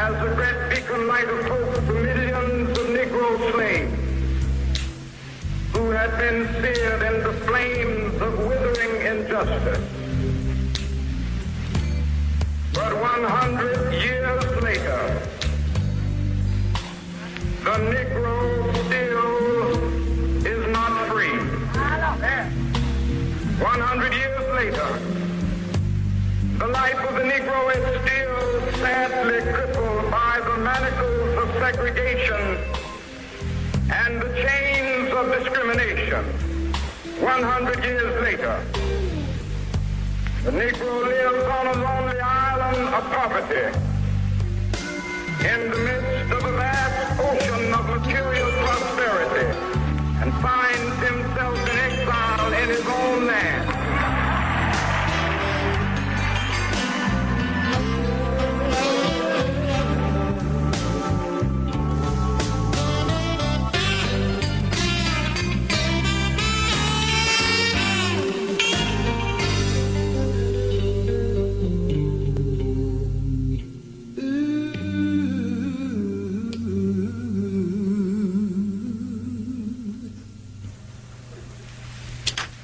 as the great beacon light of hope to millions of Negro slaves who had been seared in the flames of withering injustice. But 100 years later, the Negro still is not free. 100 years later, the life of the Negro is still sadly crippled by the manacles of segregation and the chains of discrimination. 100 years later, the Negro lives on a lonely island of poverty in the midst of a vast ocean of material prosperity and finds himself in exile in his own land.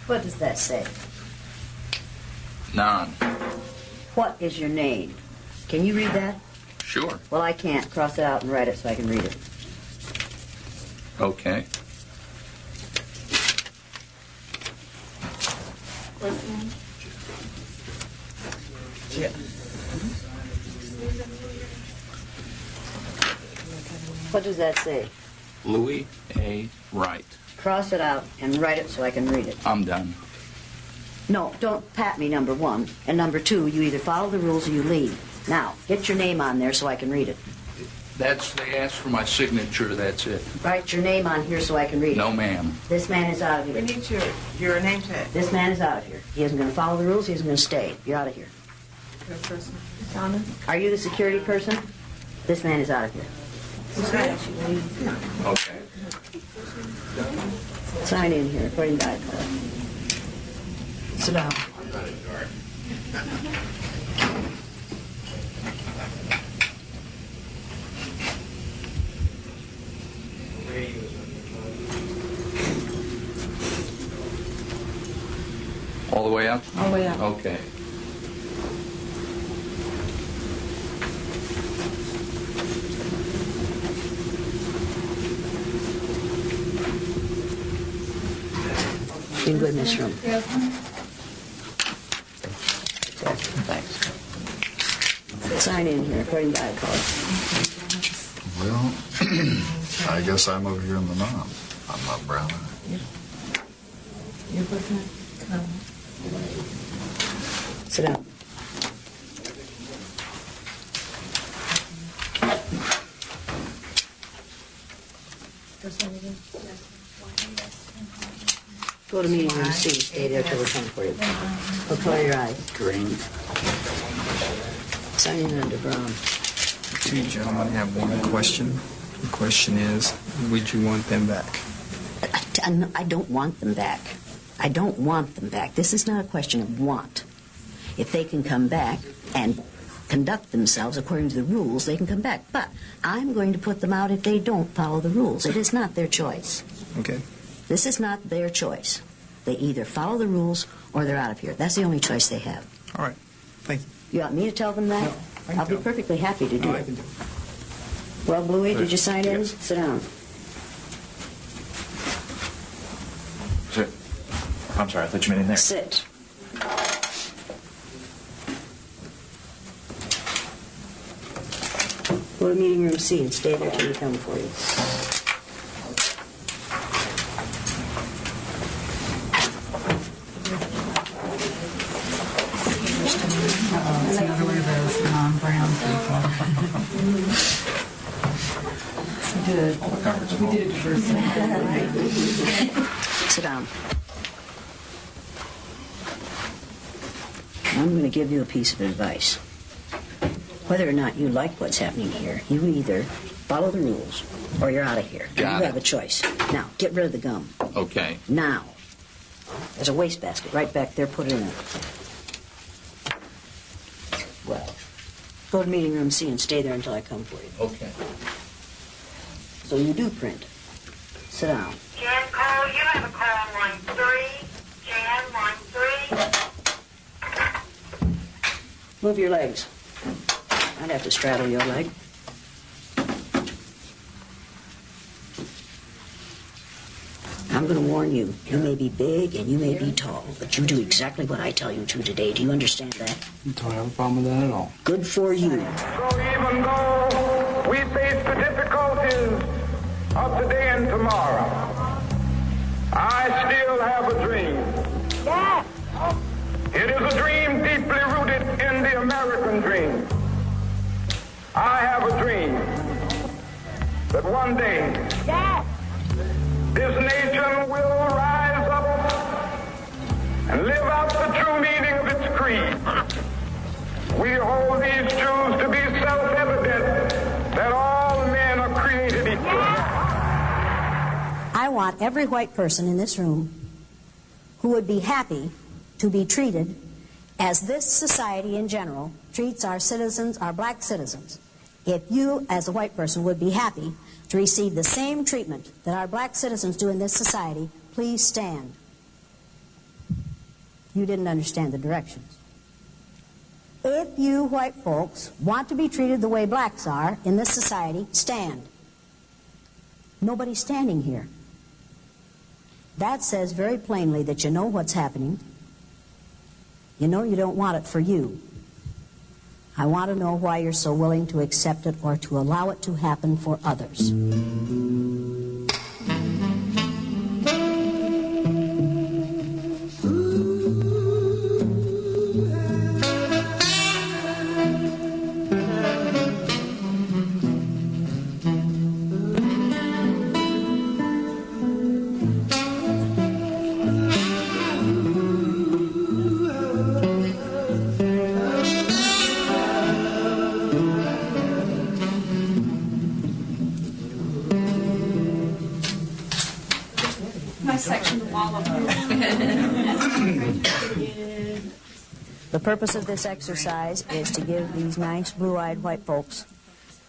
What does that say? None. What is your name? Can you read that? Sure. Well, I can't. Cross it out and write it so I can read it. Okay. Yeah. What does that say? Louis A. Wright. Cross it out and write it so I can read it. I'm done. No, don't pat me, number one. And number two, you either follow the rules or you leave. Now, get your name on there so I can read it. They asked for my signature, that's it. Write your name on here so I can read it. No, ma'am. This man is out of here. We need your name tag. This man is out of here. He isn't going to follow the rules. He isn't going to stay. You're out of here. Your person. Donna? Are you the security person? This man is out of here. Okay. Sign in here, according to iPod. Sit down. All the way up? All the way up. Okay. You can go in this room. Thanks. Sign in here, according to iPod. Well, I guess I'm over here in the knob. I'm not brown. Your person? Sit down. Go to meeting room C. Stay there till we're coming for you. Look, close your eyes. Green. Sign in under Brown. Two gentlemen have one question. The question is, would you want them back? I don't want them back. I don't want them back. This is not a question of want. If they can come back and conduct themselves according to the rules, they can come back. But I'm going to put them out if they don't follow the rules. It is not their choice. Okay. This is not their choice. They either follow the rules or they're out of here. That's the only choice they have. All right. Thank you. You want me to tell them that? No, I can I'll be tell them. perfectly happy to do No, I it. can do it. Well, Bluey, did you sign in? Yes. Sit down. Sit. I'm sorry, I thought you meant in there. Sit. Go to meeting room C and stay there till we come for you. It's another one of those non-brown people. We did a diversity. Sit down. I'm going to give you a piece of advice. Whether or not you like what's happening here, you either follow the rules or you're out of here. Got you it. have a choice. Now, get rid of the gum. Okay. Now. There's a wastebasket right back there. Put it in it. Well, Go to meeting room C and stay there until I come for you. Okay. So you do print. Sit down. Jan, call. You have a call on line 3. Jan, line 3. Move your legs. I'd have to straddle your leg. I'm going to warn you. You may be big and you may be tall, but you do exactly what I tell you to today. Do you understand that? I don't have a problem with that at all. Good for you. So even though we face the difficulties of today and tomorrow, I still have a dream. Yes. It is a dream deeply rooted in the American dream. I have a dream that one day Yes. this nation will rise up and live out the true meaning of its creed. We hold these truths to be self-evident that all men are created equal. I want every white person in this room who would be happy to be treated as this society in general treats our citizens, our black citizens. If you, as a white person, would be happy to receive the same treatment that our black citizens do in this society, please stand. You didn't understand the directions. If you white folks want to be treated the way blacks are in this society, stand. Nobody's standing here. That says very plainly that you know what's happening. You know you don't want it for you. I want to know why you're so willing to accept it or to allow it to happen for others. The purpose of this exercise is to give these nice blue-eyed white folks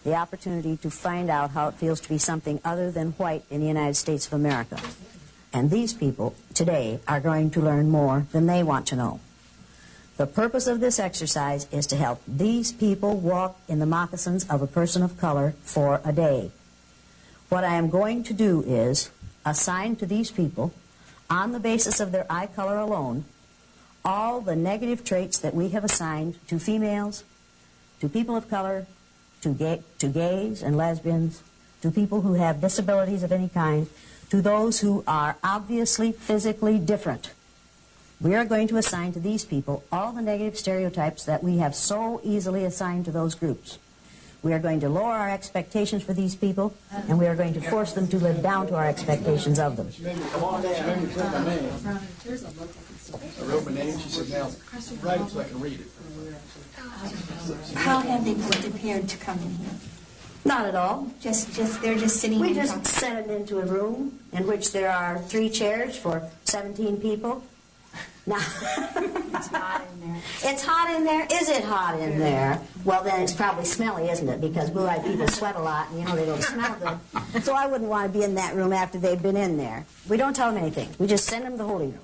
the opportunity to find out how it feels to be something other than white in the United States of America. And these people today are going to learn more than they want to know. The purpose of this exercise is to help these people walk in the moccasins of a person of color for a day. What I am going to do is assign to these people, on the basis of their eye color alone, all the negative traits that we have assigned to females, to people of color, to gays and lesbians, to people who have disabilities of any kind, to those who are obviously physically different. We are going to assign to these people all the negative stereotypes that we have so easily assigned to those groups. We are going to lower our expectations for these people, and we are going to force them to live down to our expectations of them. I wrote my name. She said, now, write it so I can read it. How have they prepared to come in here? Not at all. They're just sitting We here just talking. sent them into a room in which there are 3 chairs for 17 people. Now, It's hot in there. it's hot in there. Is it hot in there? Well, then it's probably smelly, isn't it? Because blue-eyed people sweat a lot, and you know they don't smell good. So I wouldn't want to be in that room after they've been in there. We don't tell them anything. We just send them to the holding room.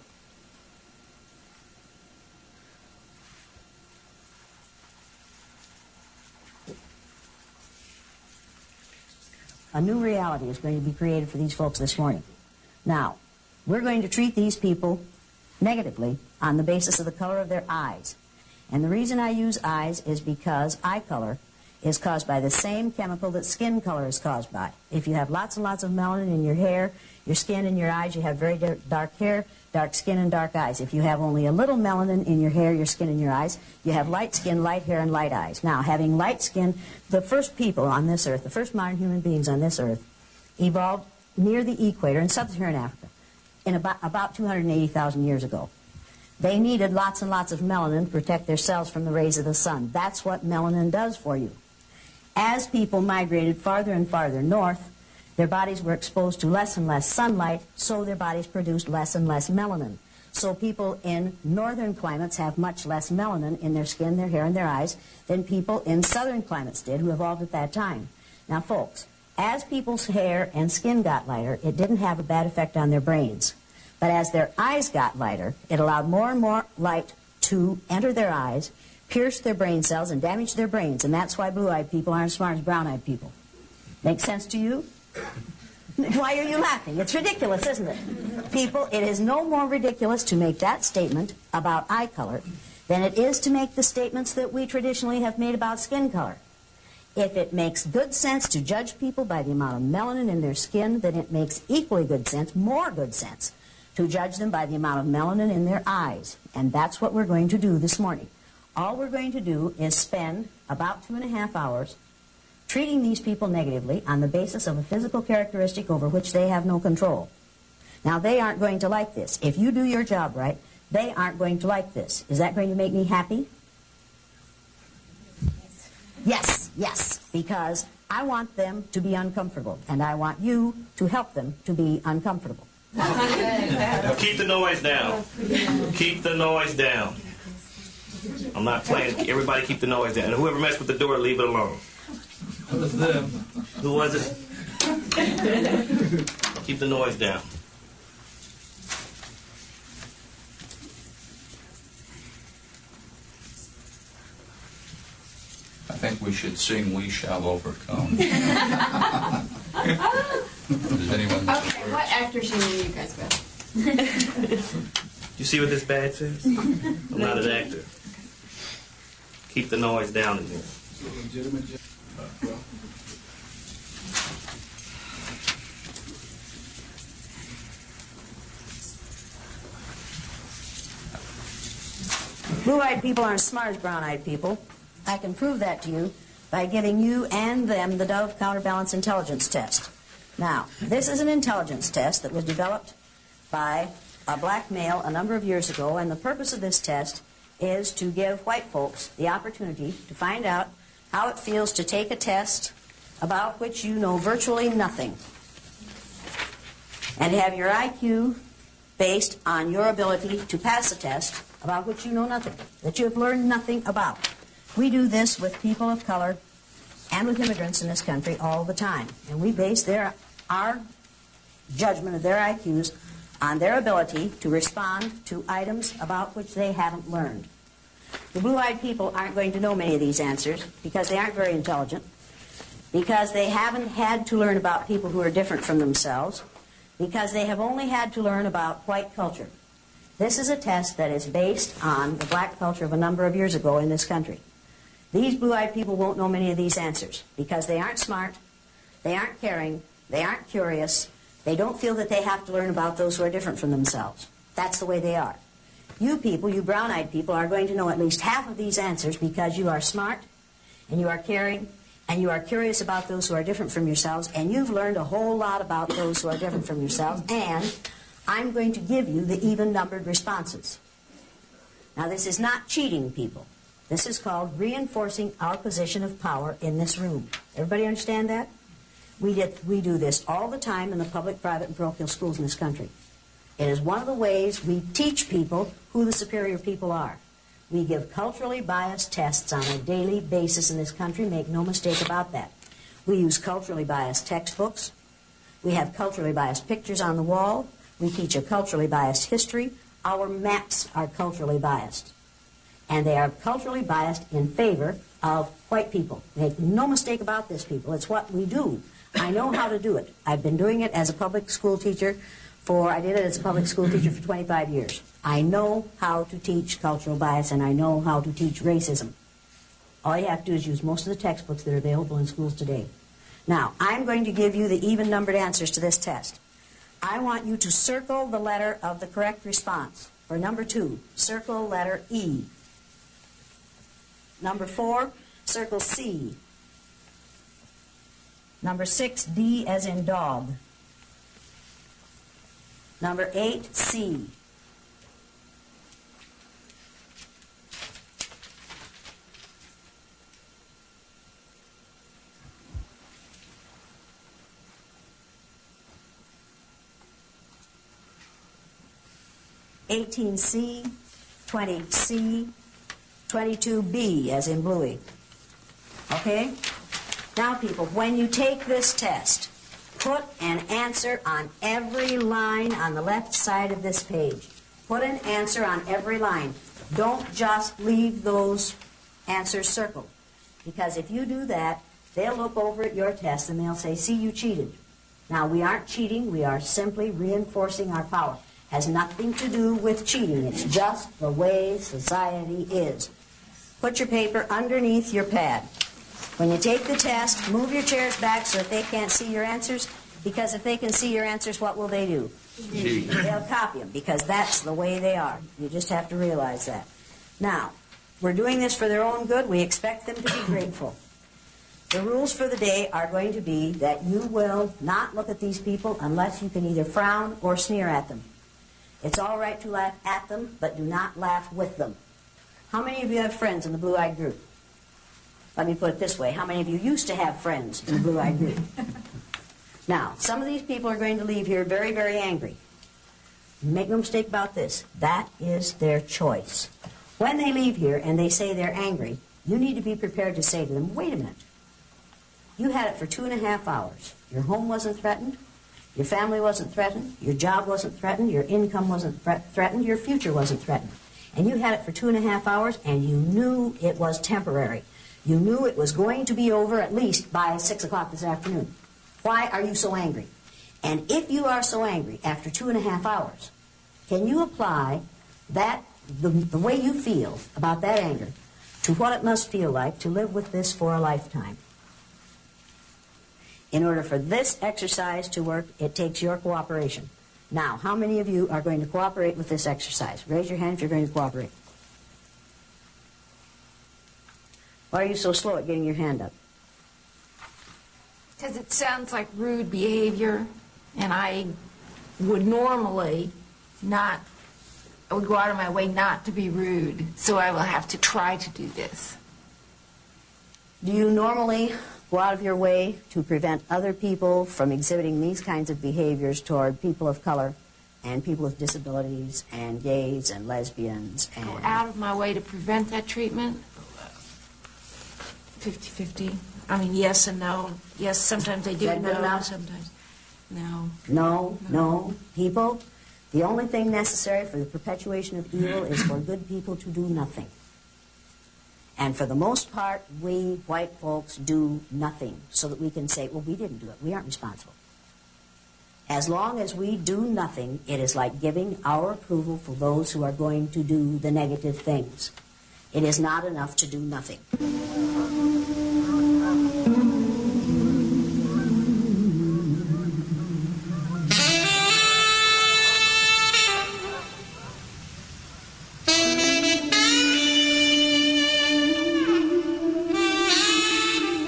A new reality is going to be created for these folks this morning. Now, we're going to treat these people negatively on the basis of the color of their eyes. And the reason I use eyes is because eye color is caused by the same chemical that skin color is caused by. If you have lots and lots of melanin in your hair, your skin, and your eyes, you have very dark hair, dark skin, and dark eyes. If you have only a little melanin in your hair, your skin, and your eyes, you have light skin, light hair, and light eyes. Now, having light skin, the first people on this earth, the first modern human beings on this earth, evolved near the equator in sub-Saharan Africa in about 280,000 years ago. They needed lots and lots of melanin to protect their cells from the rays of the sun. That's what melanin does for you. As people migrated farther and farther north, their bodies were exposed to less and less sunlight, so their bodies produced less and less melanin. So people in northern climates have much less melanin in their skin, their hair, and their eyes than people in southern climates did who evolved at that time. Now, folks, as people's hair and skin got lighter, it didn't have a bad effect on their brains. But as their eyes got lighter, it allowed more and more light to enter their eyes, pierce their brain cells, and damage their brains. And that's why blue-eyed people aren't as smart as brown-eyed people. Make sense to you? Why are you laughing? It's ridiculous, isn't it? People, it is no more ridiculous to make that statement about eye color than it is to make the statements that we traditionally have made about skin color. If it makes good sense to judge people by the amount of melanin in their skin, then it makes equally good sense, more good sense, to judge them by the amount of melanin in their eyes. And that's what we're going to do this morning. All we're going to do is spend about 2.5 hours treating these people negatively on the basis of a physical characteristic over which they have no control. Now, they aren't going to like this. If you do your job right, they aren't going to like this. Is that going to make me happy? Yes, yes, because I want them to be uncomfortable, and I want you to help them to be uncomfortable. Now keep the noise down. Keep the noise down. I'm not playing. Everybody keep the noise down. And whoever messed with the door, leave it alone. It was them. Who was it? Keep the noise down. I think we should sing "We Shall Overcome." Does anyone know the Okay, words? what actor should you guys go? You see what this badge says? I'm not an actor. Keep the noise down in here. Blue-eyed people aren't as smart as brown-eyed people. I can prove that to you by giving you and them the Dove Counterbalance Intelligence Test. Now, this is an intelligence test that was developed by a black male a number of years ago, and the purpose of this test is to give white folks the opportunity to find out how it feels to take a test about which you know virtually nothing, and have your IQ based on your ability to pass a test about which you know nothing, that you have learned nothing about. We do this with people of color and with immigrants in this country all the time, and we base our judgment of their IQs on their ability to respond to items about which they haven't learned. The blue-eyed people aren't going to know many of these answers because they aren't very intelligent, because they haven't had to learn about people who are different from themselves, because they have only had to learn about white culture. This is a test that is based on the black culture of a number of years ago in this country. These blue-eyed people won't know many of these answers because they aren't smart, they aren't caring, they aren't curious, they don't feel that they have to learn about those who are different from themselves. That's the way they are. You people, you brown-eyed people, are going to know at least half of these answers because you are smart, and you are caring, and you are curious about those who are different from yourselves, and you've learned a whole lot about those who are different from yourselves, and I'm going to give you the even-numbered responses. Now, this is not cheating, people. This is called reinforcing our position of power in this room. Everybody understand that? We do this all the time in the public, private, and parochial schools in this country. It is one of the ways we teach people who the superior people are. We give culturally biased tests on a daily basis in this country. Make no mistake about that. We use culturally biased textbooks. We have culturally biased pictures on the wall. We teach a culturally biased history. Our maps are culturally biased. And they are culturally biased in favor of white people. Make no mistake about this, people. It's what we do. I know how to do it. I've been doing it as a public school teacher I did it as a public school teacher for 25 years. I know how to teach cultural bias, and I know how to teach racism. All you have to do is use most of the textbooks that are available in schools today. Now, I'm going to give you the even-numbered answers to this test. I want you to circle the letter of the correct response. For number 2, circle letter E. Number 4, circle C. Number 6, D as in dog. Number 8, C. 18C, 20C, 22B, as in Bluey. Okay? Now, people, when you take this test, put an answer on every line on the left side of this page. Put an answer on every line. Don't just leave those answers circled. Because if you do that, they'll look over at your test and they'll say, see, you cheated. Now, we aren't cheating. We are simply reinforcing our power. Has nothing to do with cheating. It's just the way society is. Put your paper underneath your pad. When you take the test, move your chairs back so that they can't see your answers, because if they can see your answers, what will they do? They'll copy them, because that's the way they are. You just have to realize that. Now, we're doing this for their own good. We expect them to be grateful. The rules for the day are going to be that you will not look at these people unless you can either frown or sneer at them. It's all right to laugh at them, but do not laugh with them. How many of you have friends in the blue-eyed group? Let me put it this way. How many of you used to have friends in the blue-eyed group? Now, some of these people are going to leave here very, very angry. Make no mistake about this. That is their choice. When they leave here and they say they're angry, you need to be prepared to say to them, wait a minute. You had it for 2.5 hours. Your home wasn't threatened. Your family wasn't threatened. Your job wasn't threatened. Your income wasn't threatened. Your future wasn't threatened. And you had it for 2.5 hours, and you knew it was temporary. You knew it was going to be over at least by 6 o'clock this afternoon. Why are you so angry? And if you are so angry after 2.5 hours, can you apply that, the way you feel about that anger, to what it must feel like to live with this for a lifetime? In order for this exercise to work, it takes your cooperation. Now, how many of you are going to cooperate with this exercise? Raise your hand if you're going to cooperate. Why are you so slow at getting your hand up? Because it sounds like rude behavior, and I would normally not, I would go out of my way not to be rude, so I will have to try to do this. Do you normally go out of your way to prevent other people from exhibiting these kinds of behaviors toward people of color and people with disabilities and gays and lesbians? And go out of my way to prevent that treatment? 50-50. I mean, yes and no. Yes, sometimes they do. No, sometimes no. No, no. People, the only thing necessary for the perpetuation of evil is for good people to do nothing. And for the most part, we white folks do nothing so that we can say, well, we didn't do it. We aren't responsible. As long as we do nothing, it is like giving our approval for those who are going to do the negative things. It is not enough to do nothing.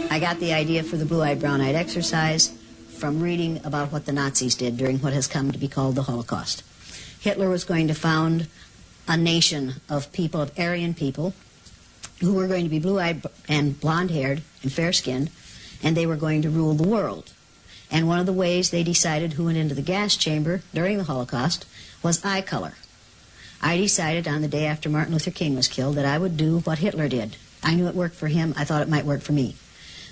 I got the idea for the blue-eyed, brown-eyed exercise from reading about what the Nazis did during what has come to be called the Holocaust. Hitler was going to found a nation of people, of Aryan people, who were going to be blue-eyed and blonde-haired and fair-skinned, and they were going to rule the world. And one of the ways they decided who went into the gas chamber during the Holocaust was eye color. I decided on the day after Martin Luther King was killed that I would do what Hitler did. I knew it worked for him. I thought it might work for me.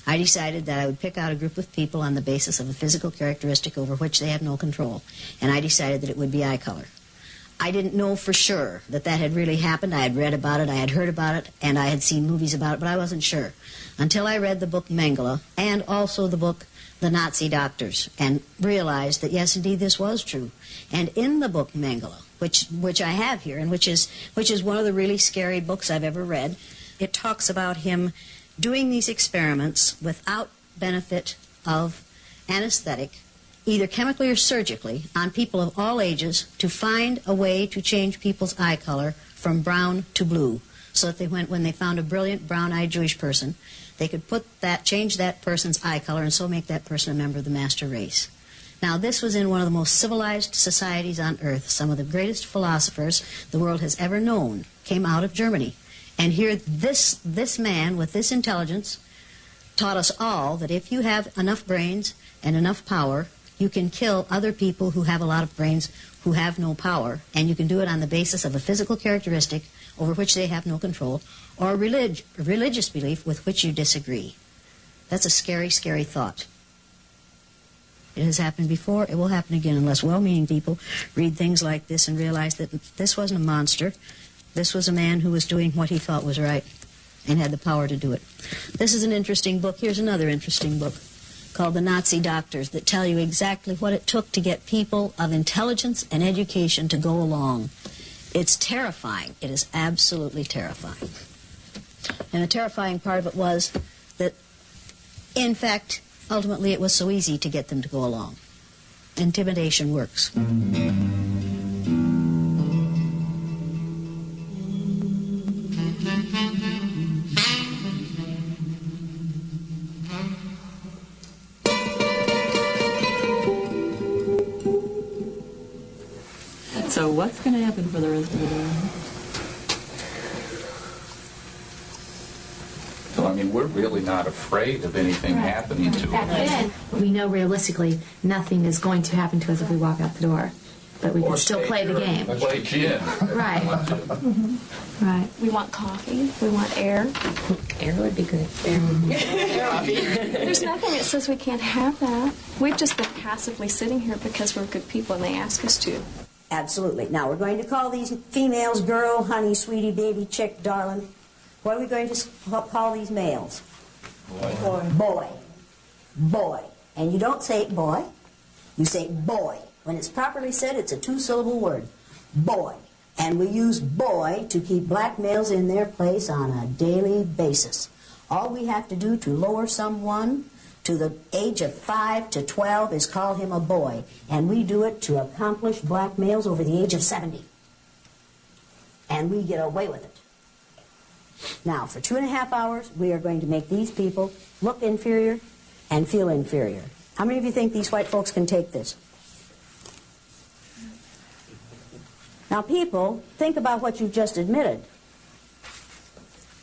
I decided that I would pick out a group of people on the basis of a physical characteristic over which they had no control, and I decided that it would be eye color. I didn't know for sure that that had really happened. I had read about it, I had heard about it, and I had seen movies about it, but I wasn't sure. Until I read the book Mengele, and also the book The Nazi Doctors, and realized that, yes, indeed, this was true. And in the book Mengele, which I have here, and which is one of the really scary books I've ever read, it talks about him doing these experiments without benefit of anesthetic, either chemically or surgically, on people of all ages to find a way to change people's eye color from brown to blue, so that when they found a brilliant brown-eyed Jewish person, they could change that person's eye color and so make that person a member of the master race. Now, this was in one of the most civilized societies on earth. Some of the greatest philosophers the world has ever known came out of Germany. And here, this man with this intelligence taught us all that if you have enough brains and enough power You can kill other people who have a lot of brains, who have no power, and you can do it on the basis of a physical characteristic over which they have no control, or a religious belief with which you disagree. That's a scary, scary thought. It has happened before. It will happen again unless well-meaning people read things like this and realize that this wasn't a monster. This was a man who was doing what he thought was right and had the power to do it. This is an interesting book. Here's another interesting book called The Nazi Doctors that tell you exactly what it took to get people of intelligence and education to go along. It's terrifying. It is absolutely terrifying. And the terrifying part of it was that, in fact, ultimately it was so easy to get them to go along. Intimidation works. So what's going to happen for the rest of the day? So, I mean, we're really not afraid of anything happening to us. We know realistically nothing is going to happen to us if we walk out the door, but we can still play the game. Play gin. Right. Right. We want coffee. We want air. Air would be good. There's nothing that says we can't have that. We've just been passively sitting here because we're good people and they ask us to. Absolutely. Now, we're going to call these females girl, honey, sweetie, baby, chick, darling. What are we going to call these males? Boy. Boy. Boy. And you don't say boy, you say boy. When it's properly said, it's a two-syllable word. Boy. And we use boy to keep black males in their place on a daily basis. All we have to do to lower someone to the age of 5 to 12 is call him a boy. And we do it to accomplished black males over the age of 70. And we get away with it. Now, for 2.5 hours, we are going to make these people look inferior and feel inferior. How many of you think these white folks can take this? Now, people, think about what you've just admitted.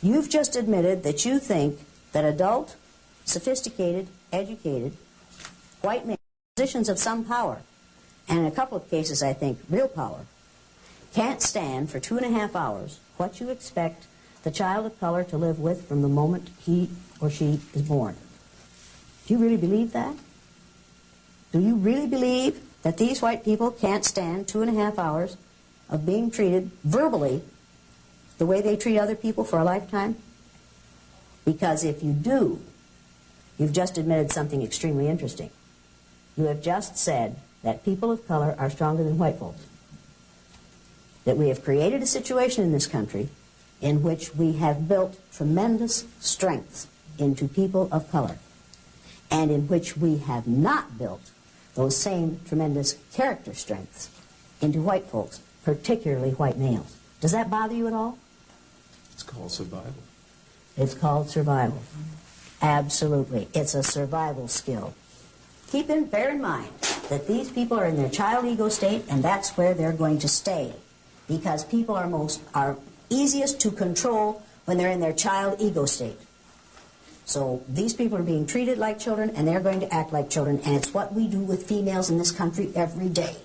You've just admitted that you think that adult, sophisticated, educated, white men, positions of some power, and in a couple of cases, I think, real power, can't stand for 2.5 hours what you expect the child of color to live with from the moment he or she is born. Do you really believe that? Do you really believe that these white people can't stand 2.5 hours of being treated verbally the way they treat other people for a lifetime? Because if you do, you've just admitted something extremely interesting. You have just said that people of color are stronger than white folks. That we have created a situation in this country in which we have built tremendous strengths into people of color, and in which we have not built those same tremendous character strengths into white folks, particularly white males. Does that bother you at all? It's called survival. It's called survival. Absolutely. It's a survival skill. Bear in mind that these people are in their child ego state, and that's where they're going to stay. Because people are easiest to control when they're in their child ego state. So these people are being treated like children, and they're going to act like children, and it's what we do with females in this country every day.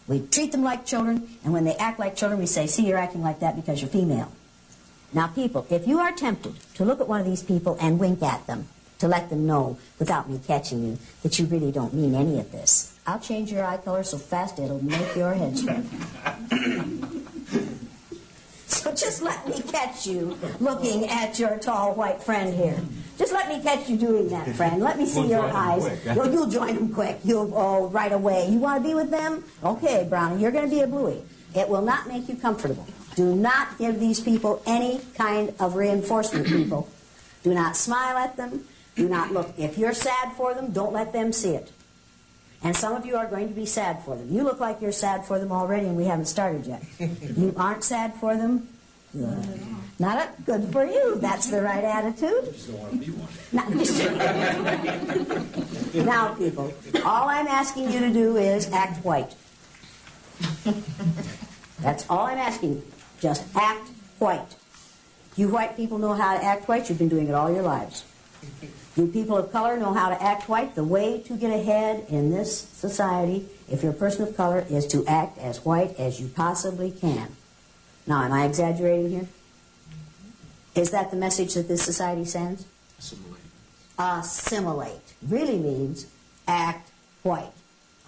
We treat them like children, and when they act like children, we say, see, you're acting like that because you're female. Now, people, if you are tempted to look at one of these people and wink at them, to let them know, without me catching you, that you really don't mean any of this, I'll change your eye color so fast it'll make your head swim. So just let me catch you looking at your tall white friend here. Just let me catch you doing that, friend. Let me see your eyes. You'll join them quick. Right away. You want to be with them? Okay, Brownie, you're going to be a bluey. It will not make you comfortable. Do not give these people any kind of reinforcement, people. Do not smile at them. Do not look. If you're sad for them, don't let them see it. And some of you are going to be sad for them. You look like you're sad for them already, and we haven't started yet. You aren't sad for them? Good. Good for you. That's the right attitude. Just don't want to be one. Now, people, all I'm asking you to do is act white. That's all I'm asking you. Just act white. You white people know how to act white. You've been doing it all your lives. You people of color know how to act white. The way to get ahead in this society, if you're a person of color, is to act as white as you possibly can. Now, am I exaggerating here? Is that the message that this society sends? Assimilate. Assimilate really means act white.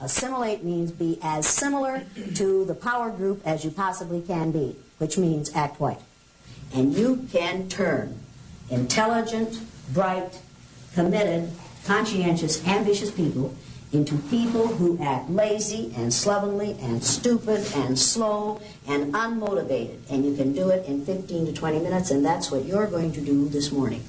Assimilate means be as similar to the power group as you possibly can be, which means act white. And you can turn intelligent, bright, committed, conscientious, ambitious people into people who act lazy and slovenly and stupid and slow and unmotivated. And you can do it in 15 to 20 minutes, and that's what you're going to do this morning.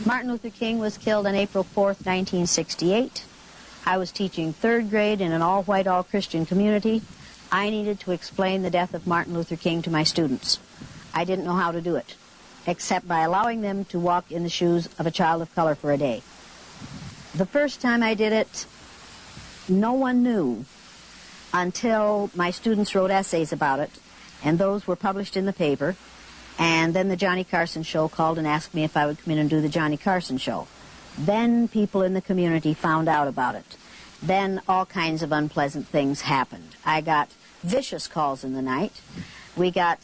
Martin Luther King was killed on April 4th, 1968. I was teaching third grade in an all-white, all-Christian community. I needed to explain the death of Martin Luther King to my students. I didn't know how to do it, except by allowing them to walk in the shoes of a child of color for a day. The first time I did it, no one knew until my students wrote essays about it, and those were published in the paper. And then the Johnny Carson show called and asked me if I would come in and do the Johnny Carson show. Then people in the community found out about it. Then all kinds of unpleasant things happened. I got vicious calls in the night. We got,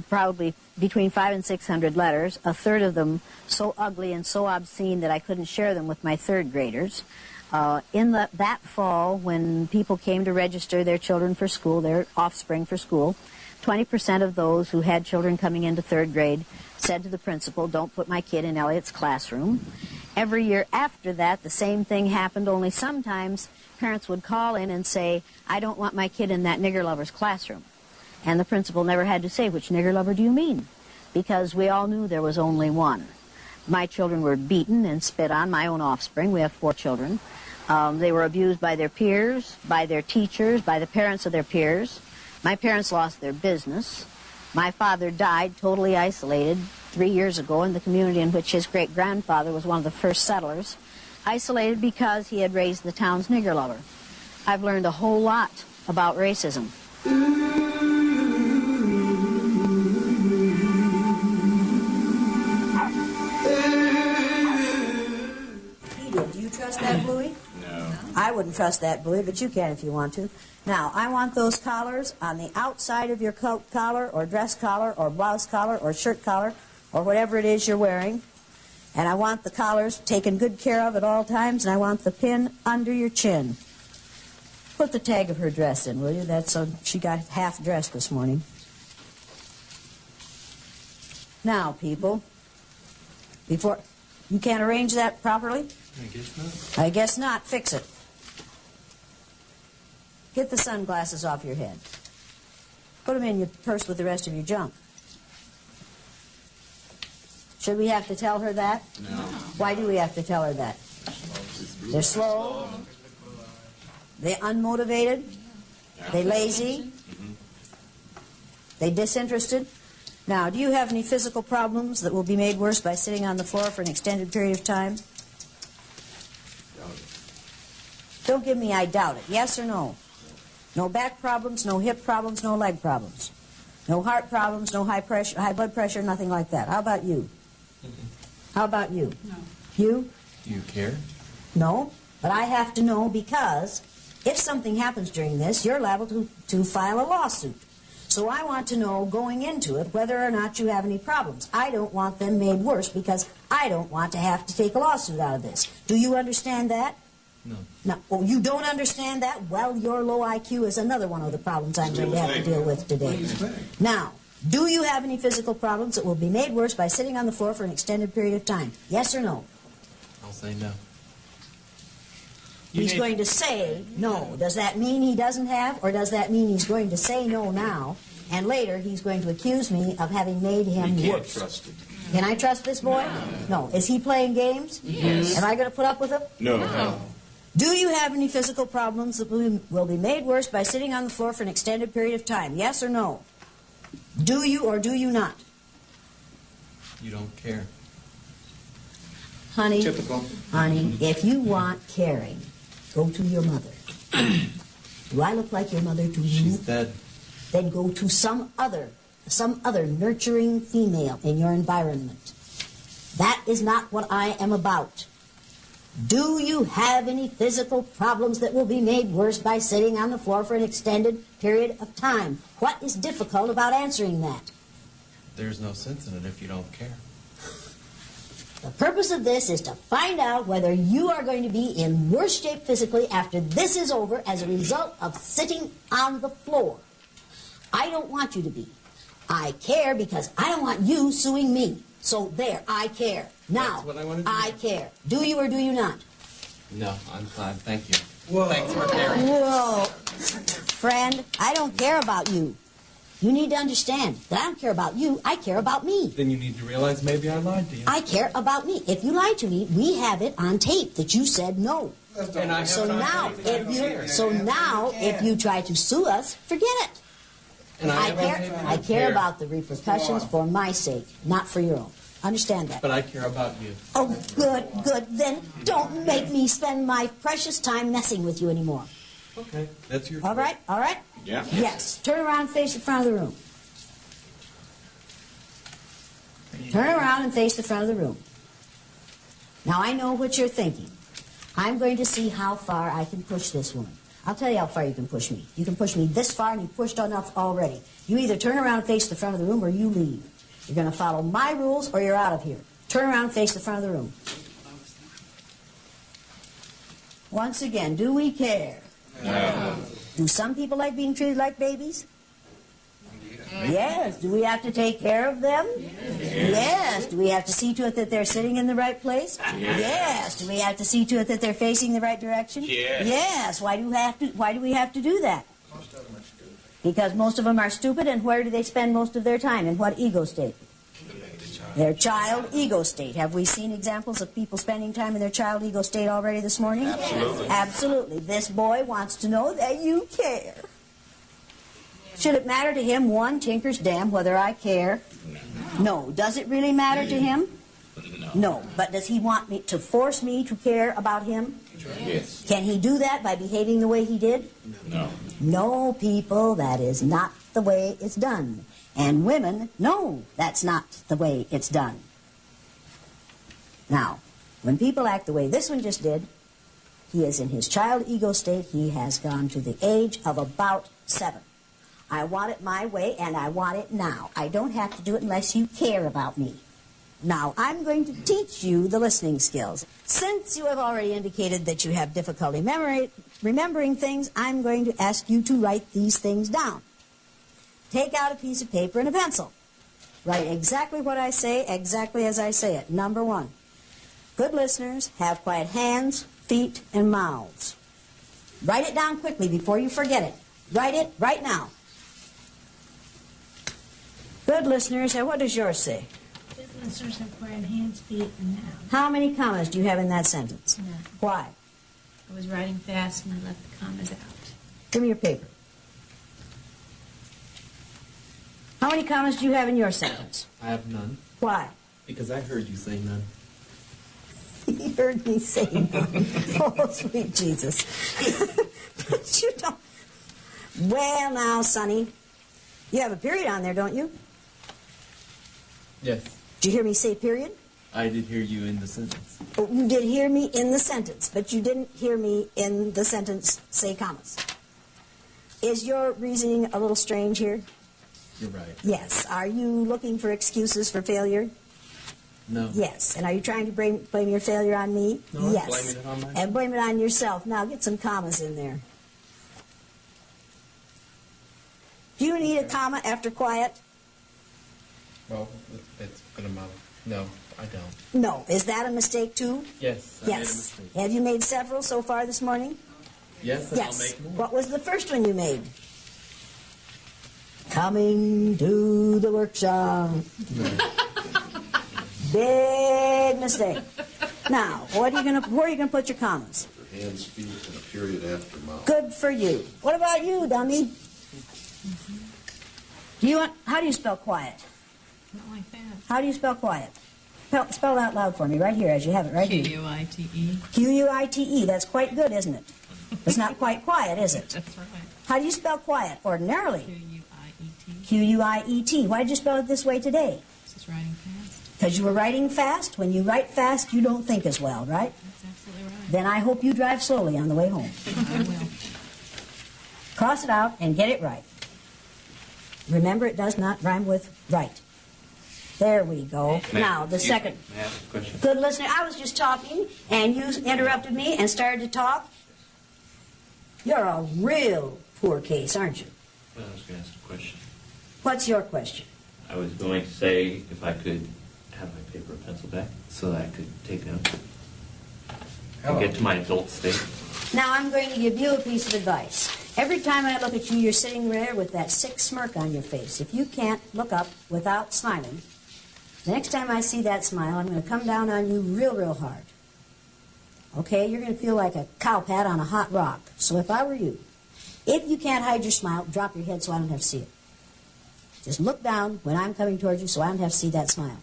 probably between 500 and 600 letters, a third of them so ugly and so obscene that I couldn't share them with my third graders. That fall, when people came to register their children for school, their offspring for school, 20% of those who had children coming into third grade said to the principal, "Don't put my kid in Elliott's classroom." Every year after that, the same thing happened, only sometimes parents would call in and say, "I don't want my kid in that nigger lover's classroom." And the principal never had to say, "Which nigger lover do you mean?" Because we all knew there was only one. My children were beaten and spit on, my own offspring. We have 4 children. They were abused by their peers, by their teachers, by the parents of their peers. My parents lost their business. My father died totally isolated 3 years ago in the community in which his great-grandfather was one of the first settlers, isolated because he had raised the town's nigger lover. I've learned a whole lot about racism. Do you trust that, Bluey? No. I wouldn't trust that, Bluey, but you can if you want to. Now, I want those collars on the outside of your coat collar or dress collar or blouse collar or shirt collar or whatever it is you're wearing. And I want the collars taken good care of at all times, and I want the pin under your chin. Put the tag of her dress in, will you? That's she got half dressed this morning. Now, people, before you can't arrange that properly? I guess not. I guess not. Fix it. Get the sunglasses off your head. Put them in your purse with the rest of your junk. Should we have to tell her that? No. Why do we have to tell her that? They're slow. They're unmotivated. They're lazy. They're disinterested. Now, do you have any physical problems that will be made worse by sitting on the floor for an extended period of time? Don't give me I doubt it. Yes or no? No back problems, no hip problems, no leg problems. No heart problems, no high blood pressure, nothing like that. How about you? How about you? No. You? Do you care? No, but I have to know because if something happens during this, you're liable to file a lawsuit. So I want to know going into it whether or not you have any problems. I don't want them made worse because I don't want to have to take a lawsuit out of this. Do you understand that? No. No. Oh, you don't understand that? Well, your low IQ is another one of the problems I'm going to have to deal with today. Now, do you have any physical problems that will be made worse by sitting on the floor for an extended period of time? Yes or no? I'll say no. He's going to say no. Does that mean he doesn't have, or does that mean he's going to say no now, and later he's going to accuse me of having made him You can't worse? trust him. Can I trust this boy? No. Is he playing games? Yes. Am I going to put up with him? No. Do you have any physical problems that will be made worse by sitting on the floor for an extended period of time? Yes or no? Do you or do you not? You don't care. Honey, Typical. honey, if you want caring, go to your mother. Do I look like your mother to you? She's dead. Then go to some other nurturing female in your environment. That is not what I am about. Do you have any physical problems that will be made worse by sitting on the floor for an extended period of time? What is difficult about answering that? There's no sense in it if you don't care. The purpose of this is to find out whether you are going to be in worse shape physically after this is over as a result of sitting on the floor. I don't want you to be. I care because I don't want you suing me. So there, I care. Now, That's what I want to do. I care. Do you or do you not? No, I'm fine. Thank you. Whoa. Thanks for caring. Whoa. Friend, I don't care about you. You need to understand that I don't care about you. I care about me. Then you need to realize maybe I lied to you. I care about me. If you lied to me, we have it on tape that you said no. And I So have now, it on tape. if you try to sue us, forget it. And I have it on tape and I you care about the repercussions for my sake, not for your own. Understand that. But I care about you. Oh, good, good. Then don't make me spend my precious time messing with you anymore. Okay, that's your All right, all right? Yeah. Yes. Turn around and face the front of the room. Turn around and face the front of the room. Now, I know what you're thinking. I'm going to see how far I can push this woman. I'll tell you how far you can push me. You can push me this far, and you've pushed enough already. You either turn around and face the front of the room, or you leave. You're going to follow my rules, or you're out of here. Turn around and face the front of the room. Once again, do we care? No. Do some people like being treated like babies? Yes. Do we have to take care of them? Yes. Do we have to see to it that they're sitting in the right place? Yes. Do we have to see to it that they're facing the right direction? Yes. Why do we have to do that? Because most of them are stupid, and where do they spend most of their time? In what ego state? Their child ego state. Have we seen examples of people spending time in their child ego state already this morning? Absolutely. Absolutely. This boy wants to know that you care. Should it matter to him one tinker's damn whether I care? No. Does it really matter to him? No. But does he want me to force me to care about him? Yes. Can he do that by behaving the way he did? No. No, people, that is not the way it's done. And women, no, that's not the way it's done. Now, when people act the way this one just did, he is in his child ego state. He has gone to the age of about 7. I want it my way, and I want it now. I don't have to do it unless you care about me. Now, I'm going to teach you the listening skills. Since you have already indicated that you have difficulty remembering things, I'm going to ask you to write these things down. Take out a piece of paper and a pencil. Write exactly what I say, exactly as I say it. Number 1. Good listeners have quiet hands, feet, and mouths. Write it down quickly before you forget it. Write it right now. Good listeners, what does yours say? Good listeners have quiet hands, feet, and mouths. How many commas do you have in that sentence? None. Why? I was writing fast and I left the commas out. Give me your paper. How many commas do you have in your sentence? I have none. Why? Because I heard you say none. He heard me say none. Oh, sweet Jesus. But you don't. Well, now, Sonny, you have a period on there, don't you? Yes. Did you hear me say period? I did hear you in the sentence. Oh, you did hear me in the sentence, but you didn't hear me in the sentence say commas. Is your reasoning a little strange here? You're right. Yes. Are you looking for excuses for failure? No. Yes. And are you trying to blame your failure on me? No, yes. I'm blaming it on myself. And blame it on yourself. Now get some commas in there. Do you need a comma after quiet? Well, it's going to matter. No, I don't. No. Is that a mistake too? Yes, I made a Yes. mistake. Have you made several so far this morning? Yes, and Yes. I'll make more. What was the first one you made? Coming to the workshop. Big mistake. Now, where are you gonna put your commas? Hands, feet, and a period after mouth. Good for you. What about you, dummy? How do you spell quiet? Not like that. How do you spell quiet? Spell it out loud for me, right here, as you have it, right here. Q-U-I-T-E. Q-U-I-T-E. That's quite good, isn't it? It's not quite quiet, is it? That's right. How do you spell quiet Q-U-I-E-T. ordinarily? Q-U-I-E-T. Why did you spell it this way today? Just writing fast. Because you were writing fast. When you write fast, you don't think as well, right? That's absolutely right. Then I hope you drive slowly on the way home. I will. Cross it out and get it right. Remember, it does not rhyme with right. There we go. Now, the second. May I ask a question? Good listener. I was just talking, and you interrupted me and started to talk. You're a real poor case, aren't you? Well, I was going to ask a question. What's your question? I was going to say if I could have my paper and pencil back so that I could take notes and get to my adult state. Now, I'm going to give you a piece of advice. Every time I look at you, you're sitting there with that sick smirk on your face. If you can't look up without smiling, the next time I see that smile, I'm going to come down on you real, real hard. Okay? You're going to feel like a cow pat on a hot rock. So if I were you, if you can't hide your smile, drop your head so I don't have to see it. Just look down when I'm coming towards you so I don't have to see that smile.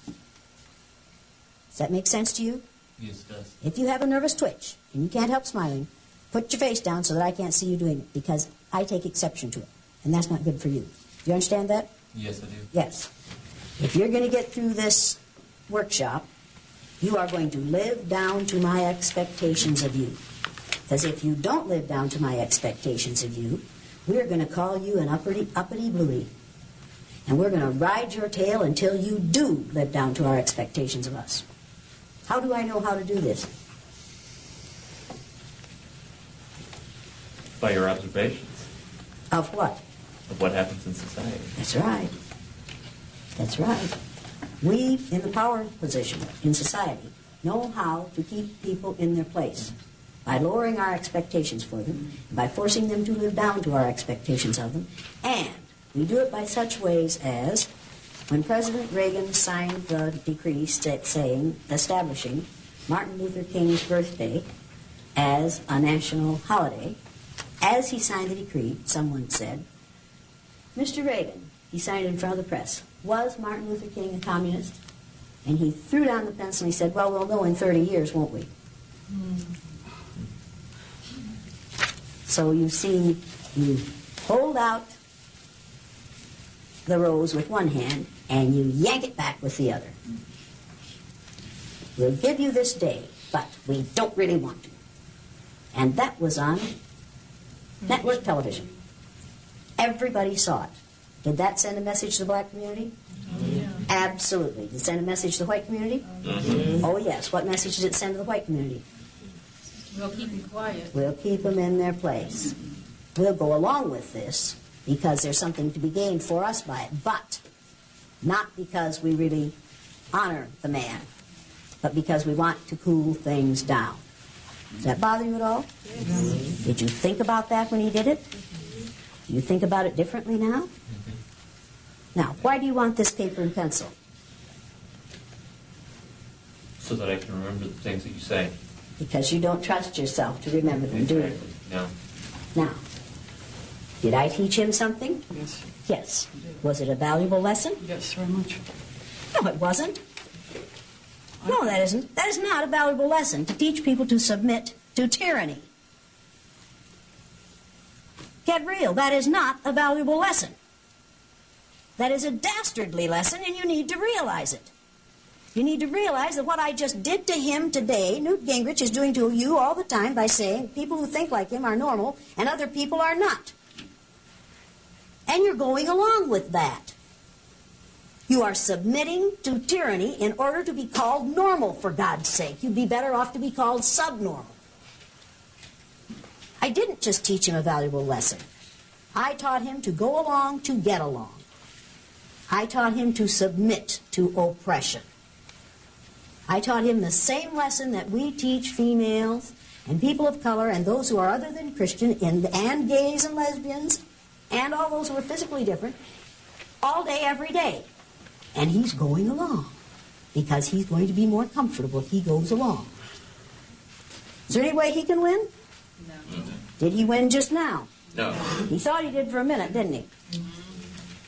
Does that make sense to you? Yes, it does. If you have a nervous twitch and you can't help smiling, put your face down so that I can't see you doing it, because I take exception to it, and that's not good for you. Do you understand that? Yes, I do. Yes. If you're going to get through this workshop, you are going to live down to my expectations of you. Because if you don't live down to my expectations of you, we're going to call you an uppity bluey. And we're going to ride your tail until you do live down to our expectations of us. How do I know how to do this? By your observations. Of what? Of what happens in society. That's right. That's right. We, in the power position in society, know how to keep people in their place by lowering our expectations for them, by forcing them to live down to our expectations of them, and we do it by such ways as when President Reagan signed the decree establishing Martin Luther King's birthday as a national holiday. As he signed the decree, someone said, Mr. Reagan, he signed it in front of the press, was Martin Luther King a communist? And he threw down the pencil and he said, well, we'll know in 30 years, won't we? So you see, you hold out the rose with one hand and you yank it back with the other. We'll give you this day, but we don't really want to. And that was on network television. Everybody saw it. Did that send a message to the black community? Yeah. Absolutely. Did it send a message to the white community? Oh, yes. What message did it send to the white community? We'll keep you quiet. We'll keep them in their place. We'll go along with this because there's something to be gained for us by it, but not because we really honor the man, but because we want to cool things down. Does that bother you at all? Yes. Did you think about that when he did it? Do you think about it differently now? Now, why do you want this paper and pencil? So that I can remember the things that you say. Because you don't trust yourself to remember them, do you? No. Now, did I teach him something? Yes. Yes. Was it a valuable lesson? Yes, very much. No, it wasn't. No, that isn't. That is not a valuable lesson, to teach people to submit to tyranny. Get real. That is not a valuable lesson. That is a dastardly lesson, and you need to realize it. You need to realize that what I just did to him today, Newt Gingrich is doing to you all the time by saying people who think like him are normal and other people are not. And you're going along with that. You are submitting to tyranny in order to be called normal, for God's sake. You'd be better off to be called subnormal. I didn't just teach him a valuable lesson. I taught him to go along to get along. I taught him to submit to oppression. I taught him the same lesson that we teach females and people of color and those who are other than Christian and gays and lesbians and all those who are physically different all day, every day. And he's going along because he's going to be more comfortable if he goes along. Is there any way he can win? No. Did he win just now? No. He thought he did for a minute, didn't he?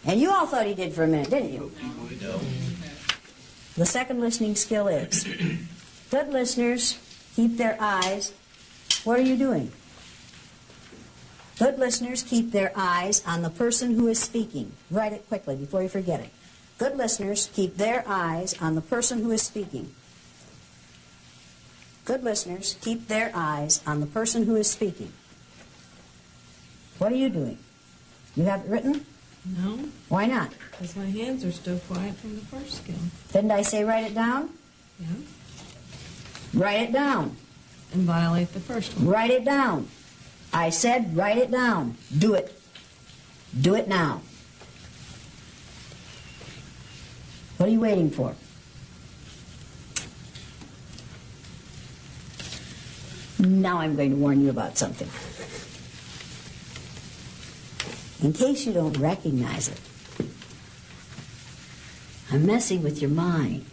And you all thought he did for a minute, didn't you? The second listening skill is, good listeners keep their eyes, what are you doing? Good listeners keep their eyes on the person who is speaking. Write it quickly before you forget it. Good listeners keep their eyes on the person who is speaking. Good listeners keep their eyes on the person who is speaking. What are you doing? You have it written? No. Why not? Because my hands are still quiet from the first skill. Didn't I say write it down? Yeah. Write it down. And violate the first one. Write it down. I said write it down. Do it. Do it now. What are you waiting for? Now I'm going to warn you about something. In case you don't recognize it, I'm messing with your mind.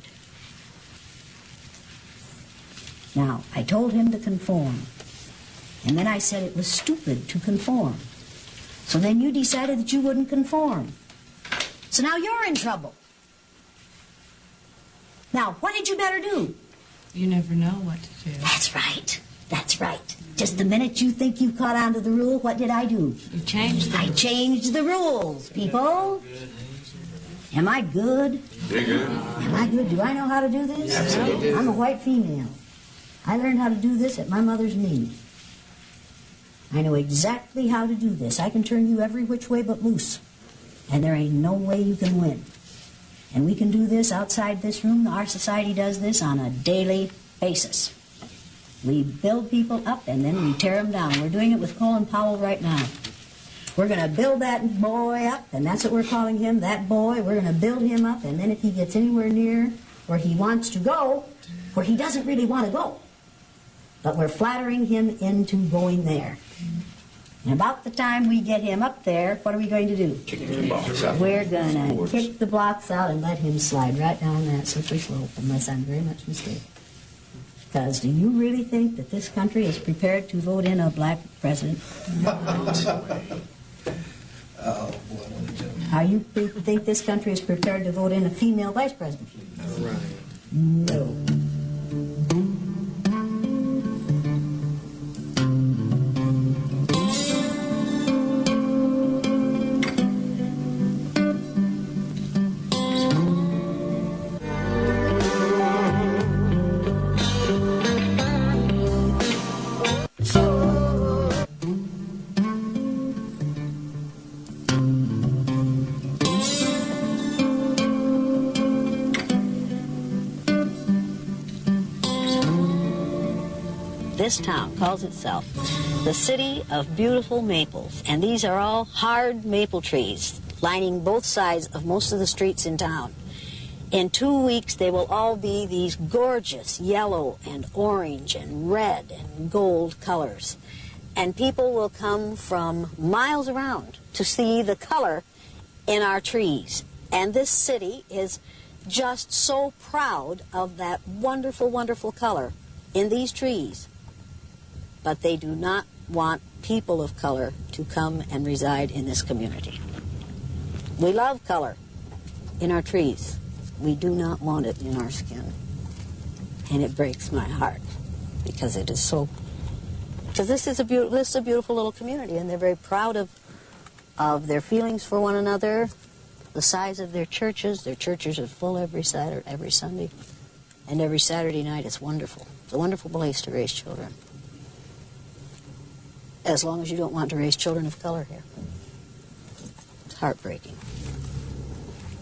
Now, I told him to conform, and then I said it was stupid to conform. So then you decided that you wouldn't conform. So now you're in trouble. Now, what had you better do? You never know what to do. That's right. That's right. Just the minute you think you've caught on to the rule, what did I do? You changed them. I changed the rules, people. Am I good? You're good. Am I good? Do I know how to do this? Absolutely. I'm a white female. I learned how to do this at my mother's knee. I know exactly how to do this. I can turn you every which way but loose. And there ain't no way you can win. And we can do this outside this room. Our society does this on a daily basis. We build people up and then we tear them down. We're doing it with Colin Powell right now. We're going to build that boy up, and that's what we're calling him, that boy. We're going to build him up, and then if he gets anywhere near where he wants to go, where he doesn't really want to go, but we're flattering him into going there. And about the time we get him up there, what are we going to do? Kick the blocks out. We're going to kick the blocks out and let him slide right down that slippery slope, unless I'm very much mistaken. Because do you really think that this country is prepared to vote in a black president? How you think this country is prepared to vote in a female vice president? No. This town calls itself the City of Beautiful Maples, and these are all hard maple trees lining both sides of most of the streets in town. In 2 weeks, they will all be these gorgeous yellow and orange and red and gold colors. And people will come from miles around to see the color in our trees. And this city is just so proud of that wonderful, wonderful color in these trees. But they do not want people of color to come and reside in this community. We love color in our trees. We do not want it in our skin. And it breaks my heart because it is so... Because this is a beautiful little community, and they're very proud of their feelings for one another, the size of their churches. Their churches are full every Saturday, every Sunday, and every Saturday night. It's wonderful. It's a wonderful place to raise children. As long as you don't want to raise children of color here. It's heartbreaking.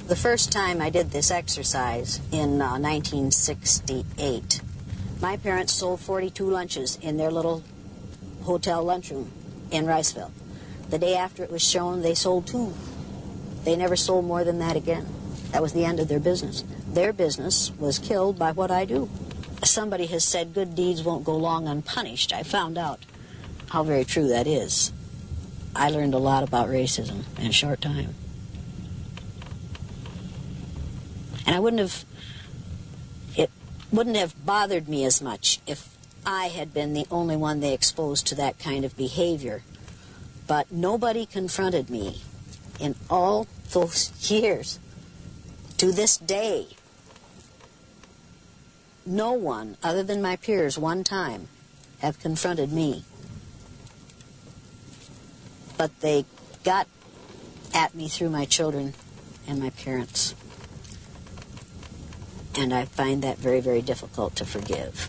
The first time I did this exercise in 1968, my parents sold 42 lunches in their little hotel lunchroom in Riceville. The day after it was shown, they sold 2. They never sold more than that again. That was the end of their business. Their business was killed by what I do. Somebody has said good deeds won't go long unpunished. I found out how very true that is. I learned a lot about racism in a short time. And it wouldn't have bothered me as much if I had been the only one they exposed to that kind of behavior. But nobody confronted me in all those years, to this day, no one other than my peers one time have confronted me. But they got at me through my children and my parents. And I find that very, very difficult to forgive.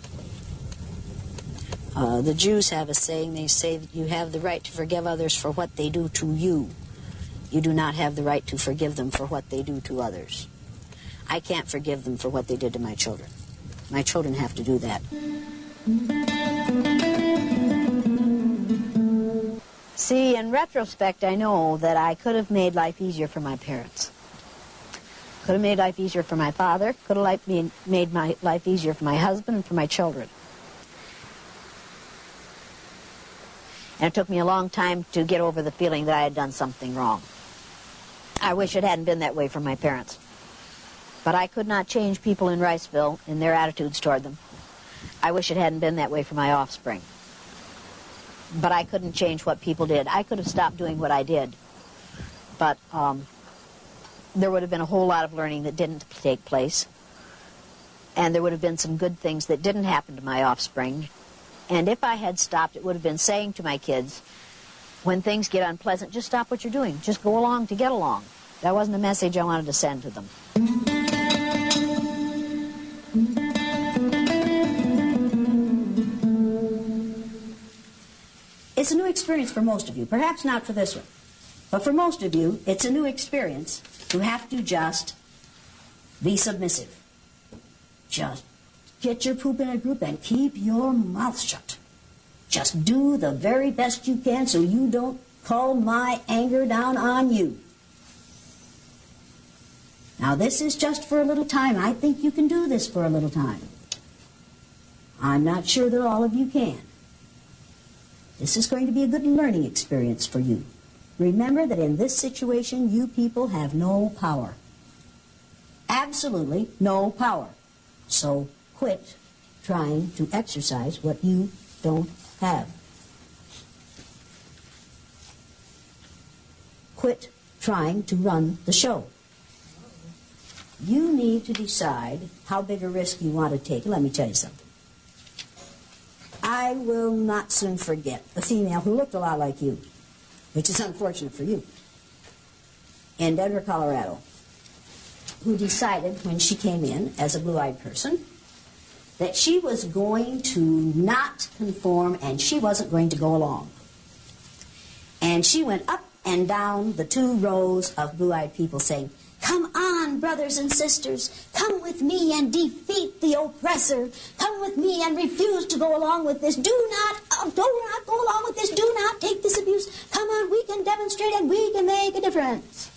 The Jews have a saying. They say that you have the right to forgive others for what they do to you. You do not have the right to forgive them for what they do to others. I can't forgive them for what they did to my children. My children have to do that. See, in retrospect, I know that I could have made life easier for my parents. Could have made life easier for my father. Could have made my life easier for my husband and for my children. And it took me a long time to get over the feeling that I had done something wrong. I wish it hadn't been that way for my parents. But I could not change people in Riceville in their attitudes toward them. I wish it hadn't been that way for my offspring. But I couldn't change what people did. I could have stopped doing what I did. But there would have been a whole lot of learning that didn't take place. And there would have been some good things that didn't happen to my offspring. And if I had stopped, it would have been saying to my kids, when things get unpleasant, just stop what you're doing. Just go along to get along. That wasn't a message I wanted to send to them. It's a new experience for most of you. Perhaps not for this one. But for most of you, it's a new experience to have to just be submissive. Just get your poop in a group and keep your mouth shut. Just do the very best you can so you don't call my anger down on you. Now, this is just for a little time. I think you can do this for a little time. I'm not sure that all of you can. This is going to be a good learning experience for you. Remember that in this situation, you people have no power. Absolutely no power. So quit trying to exercise what you don't have. Quit trying to run the show. You need to decide how big a risk you want to take. Let me tell you something. I will not soon forget a female who looked a lot like you, which is unfortunate for you, in Denver, Colorado, who decided when she came in as a blue-eyed person that she was going to not conform and she wasn't going to go along. And she went up and down the 2 rows of blue-eyed people saying, "Come on, brothers and sisters, come with me and defeat the oppressor. Come with me and refuse to go along with this. Do not go along with this. Do not take this abuse. Come on, we can demonstrate and we can make a difference."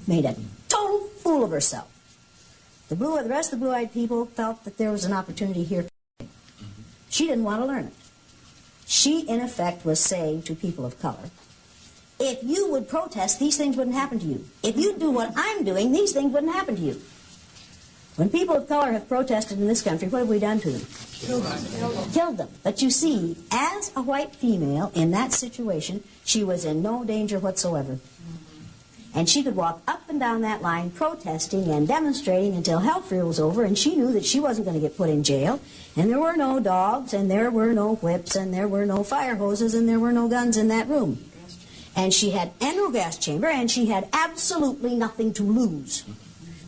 Made a total fool of herself. The rest of the blue-eyed people felt that there was an opportunity here. She didn't want to learn it. She, in effect, was saying to people of color, if you would protest, these things wouldn't happen to you. If you do what I'm doing, these things wouldn't happen to you. When people of color have protested in this country, what have we done to them? Killed them. But you see, as a white female in that situation, she was in no danger whatsoever. And she could walk up and down that line protesting and demonstrating until hell was over, and she knew that she wasn't going to get put in jail, and there were no dogs, and there were no whips, and there were no fire hoses, and there were no guns in that room. And she had no gas chamber, and she had absolutely nothing to lose.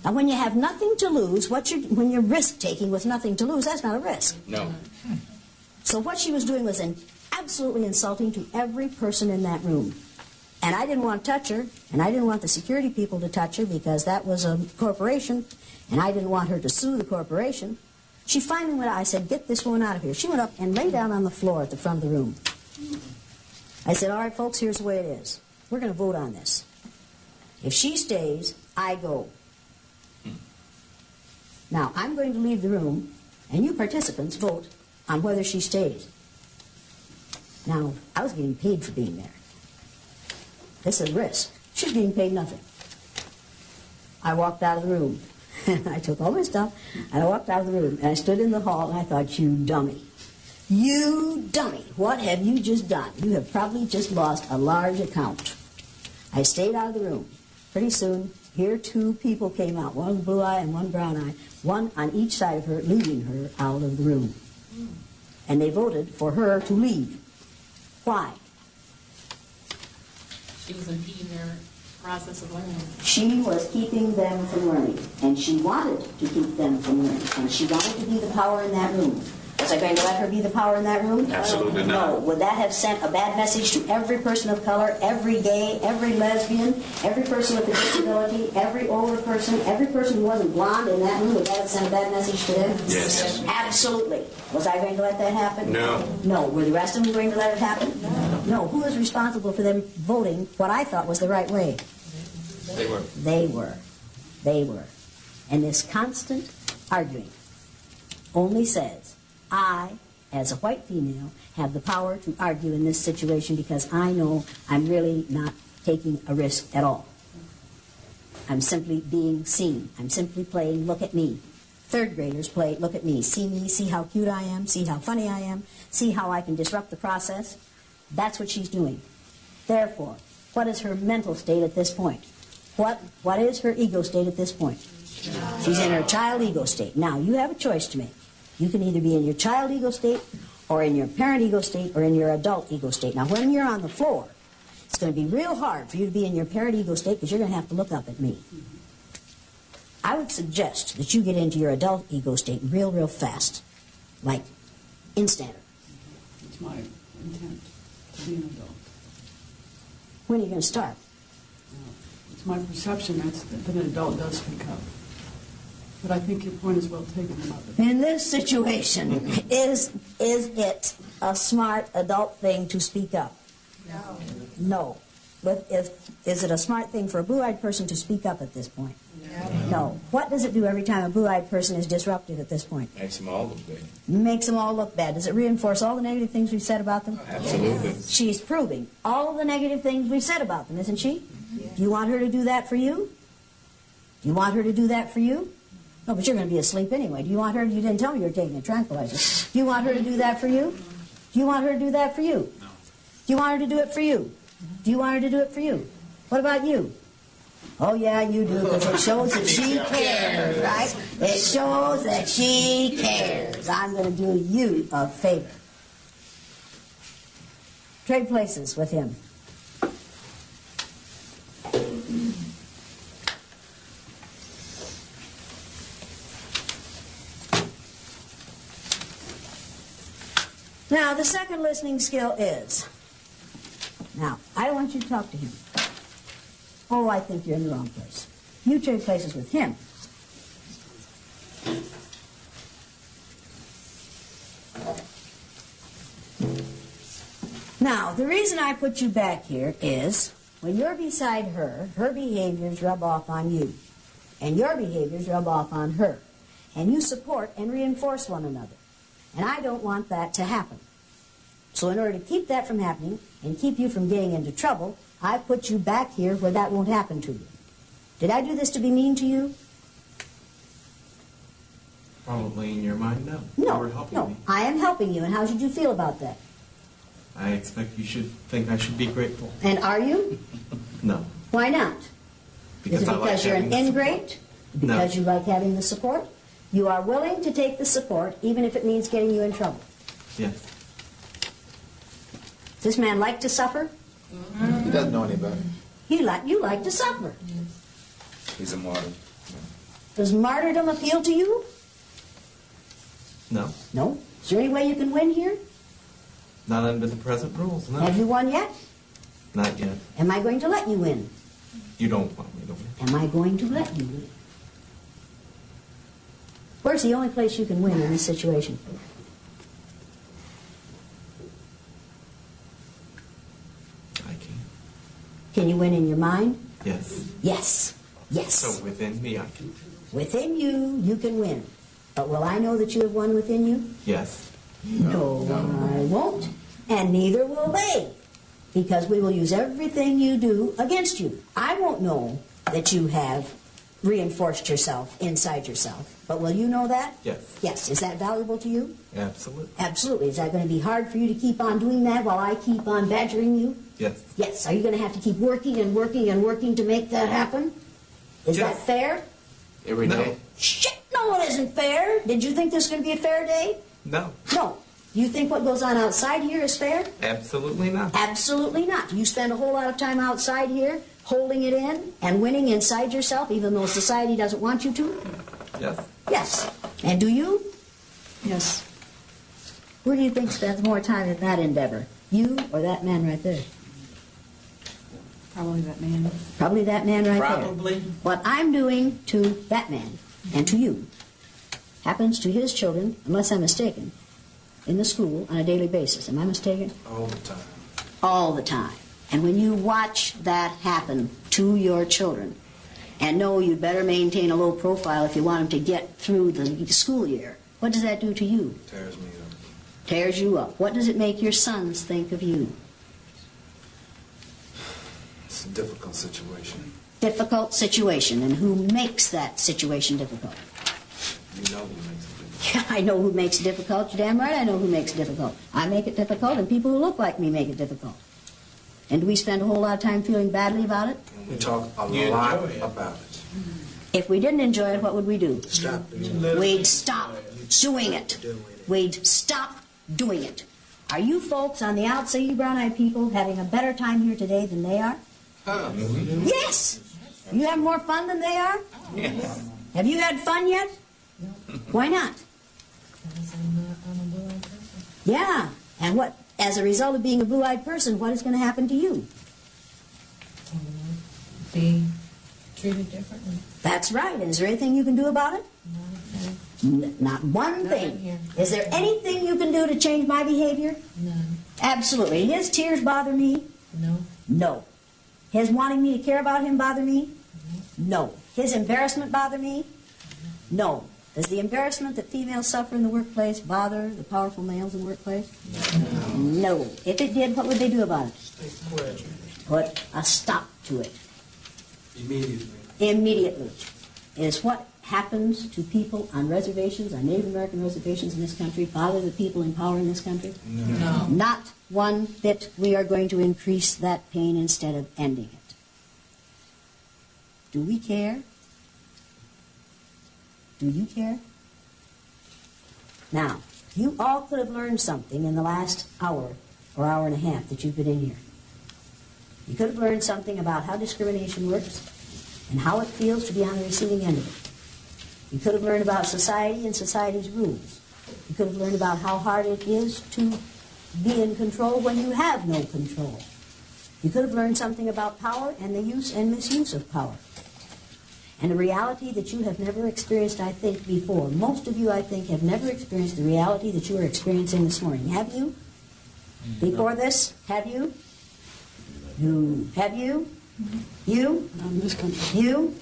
Now, when you have nothing to lose, when you're risk-taking with nothing to lose, that's not a risk. No. So what she was doing was absolutely insulting to every person in that room. And I didn't want to touch her, and I didn't want the security people to touch her because that was a corporation, and I didn't want her to sue the corporation. She finally went out. I said, "Get this woman out of here." She went up and lay down on the floor at the front of the room. I said, "All right, folks, here's the way it is. We're going to vote on this. If she stays, I go. Now, I'm going to leave the room, and you participants vote on whether she stays." Now, I was getting paid for being there. This is a risk. She's getting paid nothing. I walked out of the room. I took all my stuff, and I walked out of the room, and I stood in the hall, and I thought, "You dummy. You dummy. What have you just done? You have probably just lost a large account. I stayed out of the room. Pretty soon, here 2 people came out, one blue eye and one brown eye, one on each side of her, leading her out of the room. And they voted for her to leave. Why? She was impeding their process of learning. She was keeping them from learning, and she wanted to keep them from learning, and she wanted to be the power in that room. Was I going to let her be the power in that room? Absolutely not. No. Would that have sent a bad message to every person of color, every gay, every lesbian, every person with a disability, every older person, every person who wasn't blonde in that room? Would that have sent a bad message to them? Yes. Absolutely. Was I going to let that happen? No. No. Were the rest of them going to let it happen? No. Who was responsible for them voting what I thought was the right way? They were. They were. They were. And this constant arguing only says, I, as a white female, have the power to argue in this situation because I know I'm really not taking a risk at all. I'm simply being seen. I'm simply playing look at me. 3rd graders play look at me, see how cute I am, see how funny I am, see how I can disrupt the process. That's what she's doing. Therefore, what is her mental state at this point? What is her ego state at this point? She's in her child ego state. Now, you have a choice to make. You can either be in your child ego state, or in your parent ego state, or in your adult ego state. Now, when you're on the floor, it's going to be real hard for you to be in your parent ego state because you're going to have to look up at me. I would suggest that you get into your adult ego state real, real fast, like instanter. It's my intent to be an adult. When are you going to start? It's my perception that an adult does speak up. But I think your point is well taken about it. In this situation, is it a smart adult thing to speak up? No. No. But is it a smart thing for a blue-eyed person to speak up at this point? No. What does it do every time a blue-eyed person is disrupted at this point? Makes them all look bad. Makes them all look bad. Does it reinforce all the negative things we've said about them? Absolutely. She's proving all the negative things we've said about them, isn't she? Do you want her to do that for you? Do you want her to do that for you? No, but you're going to be asleep anyway. Do you want her? You didn't tell me you were taking a tranquilizer. Do you want her to do that for you? Do you want her to do that for you? No. Do you want her to do it for you? Do you want her to do it for you? What about you? Oh, yeah, you do, because it shows that she cares, right? It shows that she cares. I'm going to do you a favor. Trade places with him. Now, the second listening skill is, now, I don't want you to talk to him. Oh, I think you're in the wrong place. You trade places with him. Now, the reason I put you back here is, when you're beside her, her behaviors rub off on you, and your behaviors rub off on her, and you support and reinforce one another. And I don't want that to happen. So in order to keep that from happening and keep you from getting into trouble, I put you back here where that won't happen to you. Did I do this to be mean to you? Probably in your mind, no. No, You were helping no. me. I am helping you, and how should you feel about that? I expect you should think I should be grateful. And are you? No. Why not? Because Is it I like because you're an having the ingrate? Because you like having the support? You are willing to take the support, even if it means getting you in trouble. Yes. Does this man like to suffer? He doesn't know any better. You like to suffer. He's a martyr. Does martyrdom appeal to you? No. No? Is there any way you can win here? Not under the present rules, no. Have you won yet? Not yet. Am I going to let you win? You don't want me to win. Am I going to let you win? Where's the only place you can win in this situation? I can. Can you win in your mind? Yes. Yes. Yes. So within me, I can. Within you, you can win. But will I know that you have won within you? Yes. No, I won't. And neither will they. Because we will use everything you do against you. I won't know that you have reinforced yourself inside yourself. But will you know that? Yes. Yes. Is that valuable to you? Absolutely. Absolutely. Is that going to be hard for you to keep on doing that while I keep on badgering you? Yes. Yes. Are you going to have to keep working and working and working to make that happen? Is that fair? Every day? Shit, no, it isn't fair. Did you think this was going to be a fair day? No. No. You think what goes on outside here is fair? Absolutely not. Absolutely not. You spend a whole lot of time outside here holding it in and winning inside yourself, even though society doesn't want you to? Yes. Yes. And do you? Yes. Who do you think spends more time in that endeavor? You or that man right there? Probably that man. Probably that man right there. Probably. What I'm doing to that man and to you happens to his children, unless I'm mistaken, in the school on a daily basis. Am I mistaken? All the time. All the time. And when you watch that happen to your children, and know you'd better maintain a low profile if you want them to get through the school year, what does that do to you? Tears me up. Tears you up. What does it make your sons think of you? It's a difficult situation. Difficult situation. And who makes that situation difficult? You know who makes it difficult. Yeah, I know who makes it difficult. You're damn right I know who makes it difficult. I make it difficult, and people who look like me make it difficult. And do we spend a whole lot of time feeling badly about it? We talk a lot about it. If we didn't enjoy it, what would we do? Stop. We'd stop doing it. We'd stop doing it. Are you folks on the outside, you brown-eyed people, having a better time here today than they are? Yes! You have more fun than they are? Yes. Have you had fun yet? Why not? Because I'm not a blue-eyed person. Yeah. And what, as a result of being a blue-eyed person, what is going to happen to you? Be treated differently. That's right. And is there anything you can do about it? Not one thing. Is there anything you can do to change my behavior? None. Absolutely. His tears bother me? No. No. His wanting me to care about him bother me? No. His embarrassment bother me? No. Does the embarrassment that females suffer in the workplace bother the powerful males in the workplace? No. If it did, what would they do about it? Put a stop to it. Immediately. Immediately. Is what happens to people on reservations, on Native American reservations in this country, bother the people in power in this country? No. Not one bit. We are going to increase that pain instead of ending it. Do we care? Do you care? Now, you all could have learned something in the last hour or hour and a half that you've been in here. You could have learned something about how discrimination works and how it feels to be on the receiving end of it. You could have learned about society and society's rules. You could have learned about how hard it is to be in control when you have no control. You could have learned something about power and the use and misuse of power. And a reality that you have never experienced, I think, before. Most of you, I think, have never experienced the reality that you are experiencing this morning. Have you? Before this? Have you? You. Have you? You? Not in this country. You?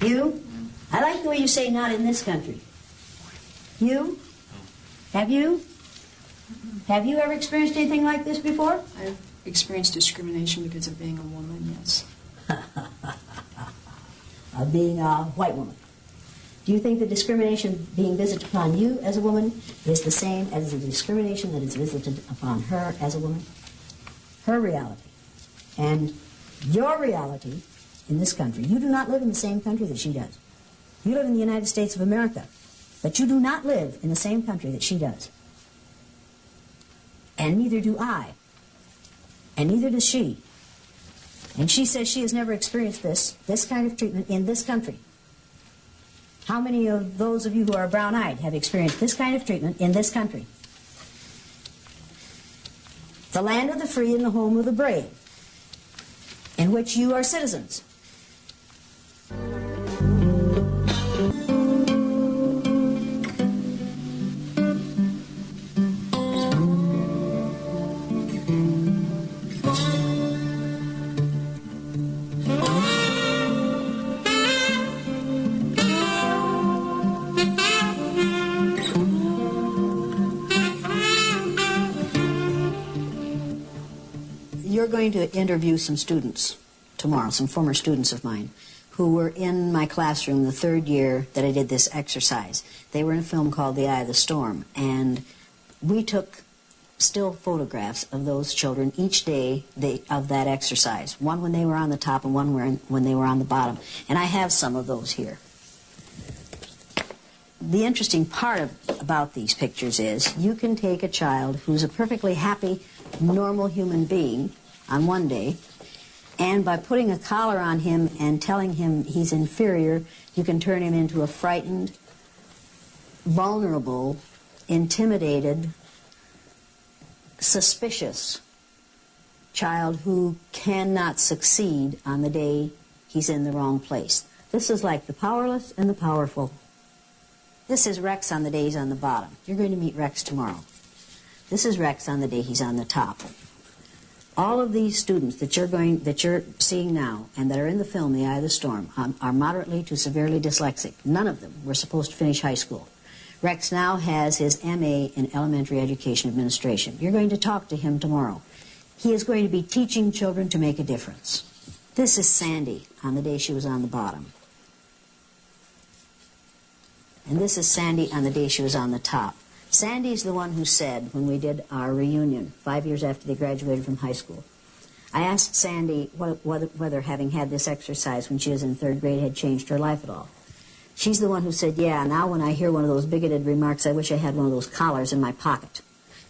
You? I like the way you say not in this country. You? Have you? Have you ever experienced anything like this before? I've experienced discrimination because of being a woman, yes. Of being a white woman. Do you think the discrimination being visited upon you as a woman is the same as the discrimination that is visited upon her as a woman? Her reality. And your reality in this country. You do not live in the same country that she does. You live in the United States of America, but you do not live in the same country that she does. And neither do I. And neither does she. And she says she has never experienced this kind of treatment in this country. How many of those of you who are brown-eyed have experienced this kind of treatment in this country? The land of the free and the home of the brave, in which you are citizens. You're going to interview some students tomorrow, some former students of mine, who were in my classroom the third year that I did this exercise. They were in a film called The Eye of the Storm, and we took still photographs of those children each day of that exercise. One when they were on the top and one when they were on the bottom. And I have some of those here. The interesting part about these pictures is you can take a child who's a perfectly happy, normal human being on one day, and by putting a collar on him and telling him he's inferior, you can turn him into a frightened, vulnerable, intimidated, suspicious child who cannot succeed on the day he's in the wrong place. This is like the powerless and the powerful. This is Rex on the day he's on the bottom. You're going to meet Rex tomorrow. This is Rex on the day he's on the top. All of these students that you're seeing now and that are in the film, The Eye of the Storm, are moderately to severely dyslexic. None of them were supposed to finish high school. Rex now has his MA in Elementary Education Administration. You're going to talk to him tomorrow. He is going to be teaching children to make a difference. This is Sandy on the day she was on the bottom. And this is Sandy on the day she was on the top. Sandy's the one who said, when we did our reunion 5 years after they graduated from high school, I asked Sandy whether having had this exercise when she was in 3rd grade had changed her life at all. She's the one who said, yeah, now when I hear one of those bigoted remarks, I wish I had one of those collars in my pocket.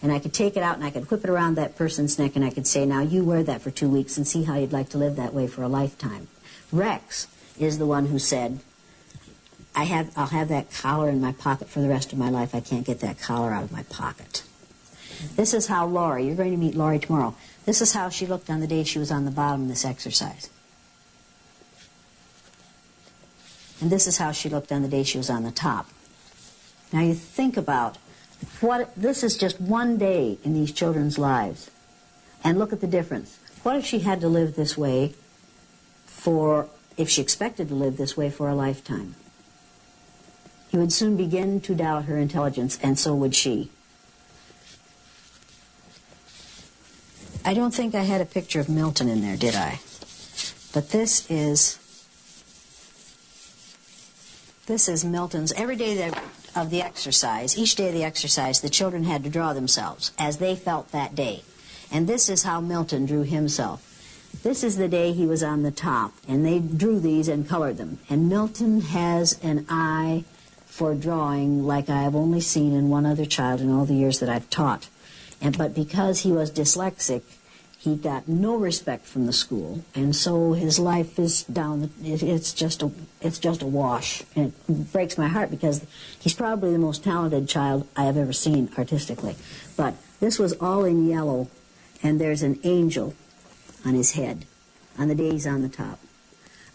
And I could take it out and I could whip it around that person's neck and I could say, now you wear that for 2 weeks and see how you'd like to live that way for a lifetime. Rex is the one who said, I'll have that collar in my pocket for the rest of my life. I can't get that collar out of my pocket. This is how Laurie, you're going to meet Laurie tomorrow. This is how she looked on the day she was on the bottom of this exercise. And this is how she looked on the day she was on the top. Now you think about this is just one day in these children's lives. And look at the difference. What if she had to live this way if she expected to live this way for a lifetime? He would soon begin to doubt her intelligence, and so would she. I don't think I had a picture of Milton in there, did I? But this is Milton's. Every day of the exercise, each day of the exercise, the children had to draw themselves as they felt that day. And this is how Milton drew himself. This is the day he was on the top, and they drew these and colored them. And Milton has an eye for drawing like I have only seen in one other child in all the years that I've taught. But because he was dyslexic, he got no respect from the school, and so his life is down. It's just a wash, and it breaks my heart because he's probably the most talented child I have ever seen artistically. But this was all in yellow, and there's an angel on his head on the day he's on the top.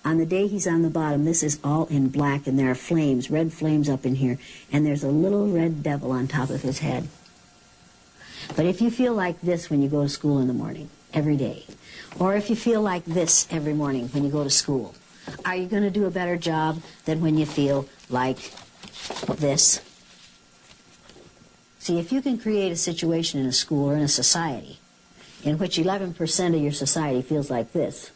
On the day he's on the bottom, this is all in black, and there are flames, red flames up in here, and there's a little red devil on top of his head. But if you feel like this when you go to school in the morning, every day, or if you feel like this every morning when you go to school, are you going to do a better job than when you feel like this? See, if you can create a situation in a school or in a society in which 11% of your society feels like this,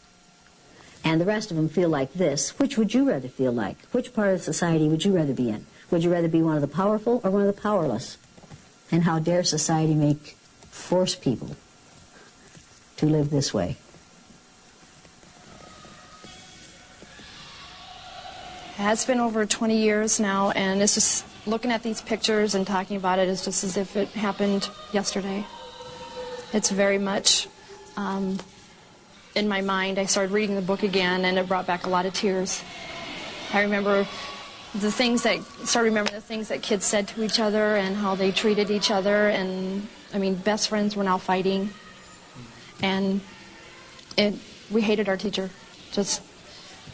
and the rest of them feel like this, which would you rather feel like? Which part of society would you rather be in? Would you rather be one of the powerful or one of the powerless? And how dare society force people to live this way? It's been over 20 years now, and it's just looking at these pictures and talking about it is just as if it happened yesterday. It's very much in my mind. I started reading the book again, and it brought back a lot of tears. I remember the things that kids said to each other and how they treated each other, and I mean, best friends were now fighting, and we hated our teacher.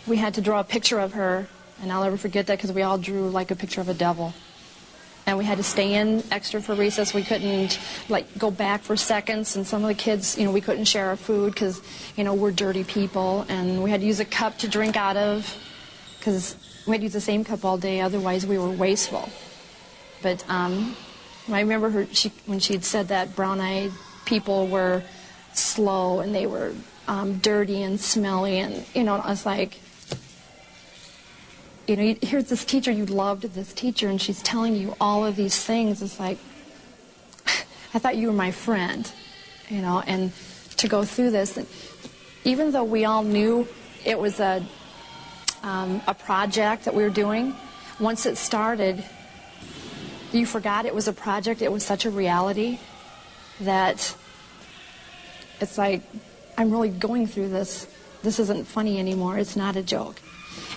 We had to draw a picture of her, and I'll never forget that because we all drew like a picture of a devil. And we had to stay in extra for recess. We couldn't go back for seconds, and some of the kids, we couldn't share our food because, we're dirty people, and we had to use a cup to drink out of because we had to use the same cup all day, otherwise we were wasteful. But I remember when she had said that brown-eyed people were slow and they were dirty and smelly, and I was like, here's this teacher, you loved this teacher, and she's telling you all of these things. It's like, I thought you were my friend, you know, and to go through this, even though we all knew it was a project that we were doing, once it started, you forgot it was a project. It was such a reality that it's like, I'm really going through this. This isn't funny anymore. It's not a joke.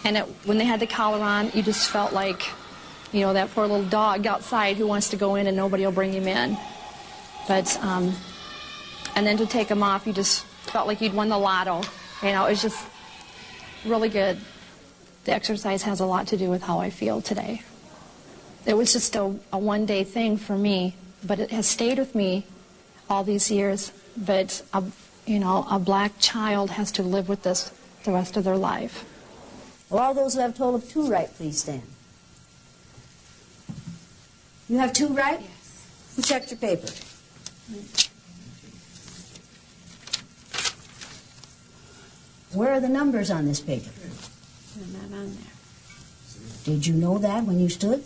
And when they had the collar on, you just felt like, you know, that poor little dog outside who wants to go in and nobody will bring him in. But, and then to take them off, you just felt like you'd won the lotto. You know, it was just really good. The exercise has a lot to do with how I feel today. It was just a one-day thing for me, but it has stayed with me all these years. But, you know, a black child has to live with this the rest of their life. Well, all those who have total of 2 right, please stand. You have 2 right? Yes. Who checked your paper? Where are the numbers on this paper? They're not on there. Did you know that when you stood?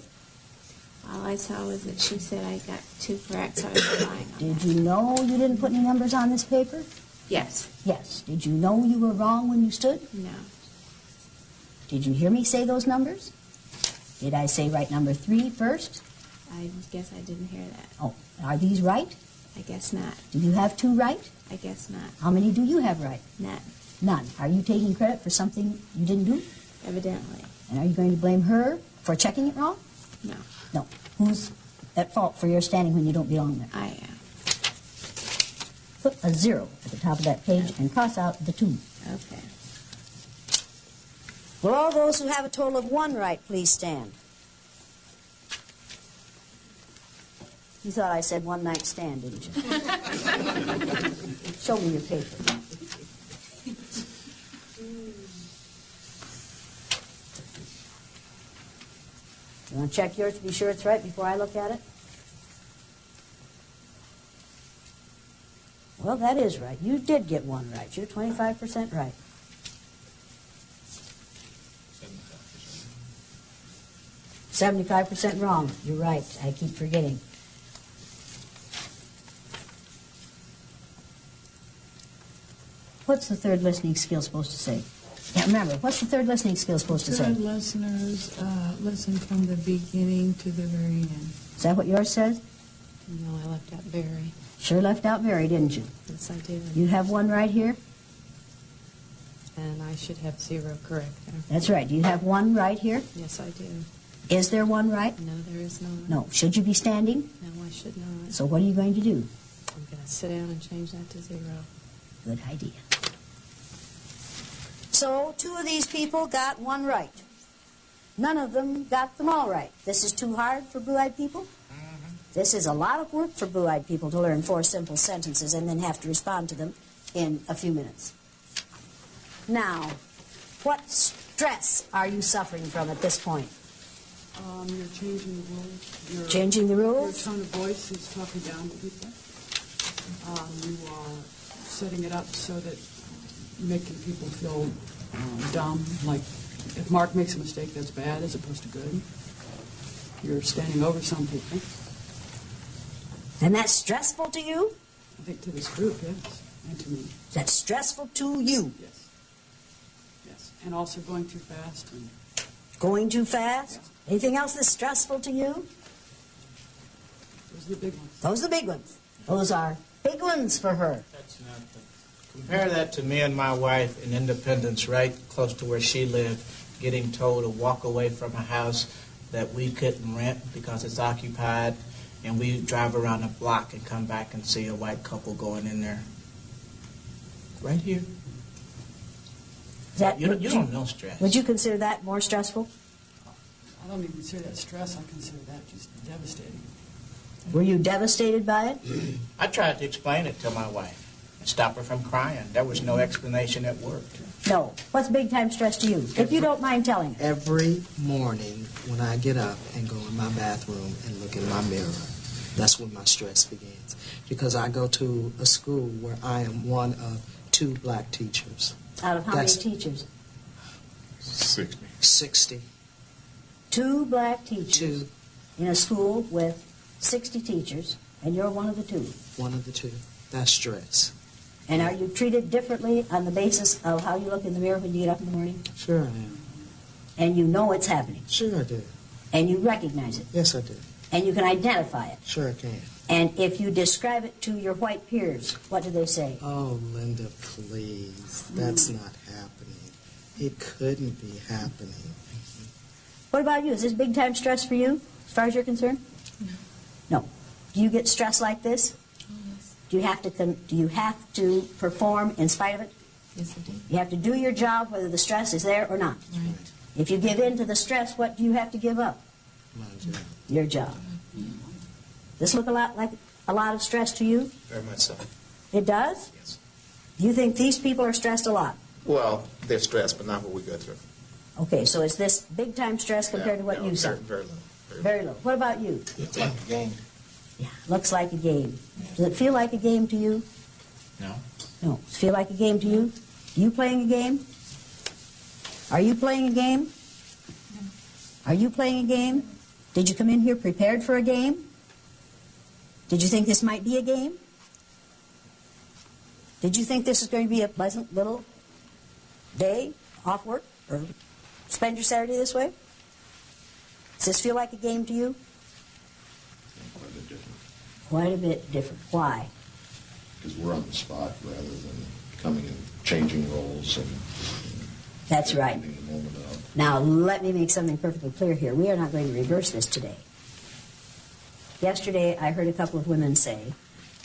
All I saw was that she said I got 2 correct, so I was relying on Did you know you didn't put any numbers on this paper? Yes. Yes. Did you know you were wrong when you stood? No. Did you hear me say those numbers? Did I say right number 3 first? I guess I didn't hear that. Oh, are these right? I guess not. Do you have 2 right? I guess not. How many do you have right? None. None. Are you taking credit for something you didn't do? Evidently. And are you going to blame her for checking it wrong? No. No. Who's at fault for your standing when you don't belong there? I am. Put a 0 at the top of that page and cross out the 2. Okay. Will all those who have a total of 1 right please stand? You thought I said one night stand, didn't you? Show me your paper. You want to check yours to be sure it's right before I look at it? Well, that is right. You did get 1 right. You're 25% right. 75% wrong. You're right. I keep forgetting. What's the third listening skill supposed to say? Yeah, remember, what's the third listening skill supposed to say? Third listeners listen from the beginning to the very end. Is that what yours says? No, I left out very. Sure left out very, didn't you? Yes, I did. You have 1 right here? And I should have 0 correct. That's right. Do you have 1 right here? Yes, I do. Is there 1 right? No, there is not. No. Should you be standing? No, I should not. So what are you going to do? I'm going to sit down and change that to 0. Good idea. So 2 of these people got 1 right. None of them got them all right. This is too hard for blue-eyed people? This is a lot of work for blue-eyed people to learn 4 simple sentences and then have to respond to them in a few minutes. Now, what stress are you suffering from at this point? You're changing the rules. Changing the rules? Your tone of voice is talking down to people. You are setting it up so that making people feel dumb. Like, if Mark makes a mistake, that's bad as opposed to good. You're standing over some people. And that's stressful to you? I think to this group, yes, and to me. That's stressful to you? Yes. Yes, and also going too fast. And going too fast? Yes. Anything else that's stressful to you? Those are the big ones. Those are the big ones. Those are big ones for her. That's nothing. Compare that to me and my wife in Independence, right close to where she lived, getting told to walk away from a house that we couldn't rent because it's occupied, and we drive around the block and come back and see a white couple going in there. Right here. That, you don't know stress. Would you consider that more stressful? I don't even consider that stress. I consider that just devastating. Were you devastated by it? I tried to explain it to my wife and stop her from crying. There was no explanation that worked. No. What's big time stress to you? If you don't mind telling us. Every morning when I get up and go in my bathroom and look in my mirror, that's when my stress begins. Because I go to a school where I am one of 2 black teachers. Out of how many teachers? 60. 2 black teachers in a school with 60 teachers. And you're one of the two. One of the two. That's stress. And are you treated differently on the basis of how you look in the mirror when you get up in the morning? Sure I am. And you know it's happening? Sure I do. And you recognize it? Yes, I do. And you can identify it? Sure I can. And if you describe it to your white peers, what do they say? Oh, Linda, please. That's not happening. It couldn't be happening. What about you? Is this big time stress for you, as far as you're concerned? No. No. Do you get stressed like this? Oh, yes. Do you have to perform in spite of it? Yes, I do. You have to do your job whether the stress is there or not. Right. If you give in to the stress, what do you have to give up? My job. Your job. This look a lot like a lot of stress to you? Very much so. It does? Yes. Do you think these people are stressed a lot? Well, they're stressed, but not what we go through. Okay, so is this big time stress compared to what you said? Very low. Very low. What about you? It's like a game. Yeah, looks like a game. Does it feel like a game to you? No. No. Does it feel like a game to you? You playing a game? Are you playing a game? Are you playing a game? Did you come in here prepared for a game? Did you think this might be a game? Did you think this is going to be a pleasant little day off work? Or spend your Saturday this way? Does this feel like a game to you? Quite a bit different. Quite a bit different. Why? Because we're on the spot rather than coming and changing roles and That's right. finding the moment out. Now, let me make something perfectly clear here. We are not going to reverse this today. Yesterday, I heard a couple of women say,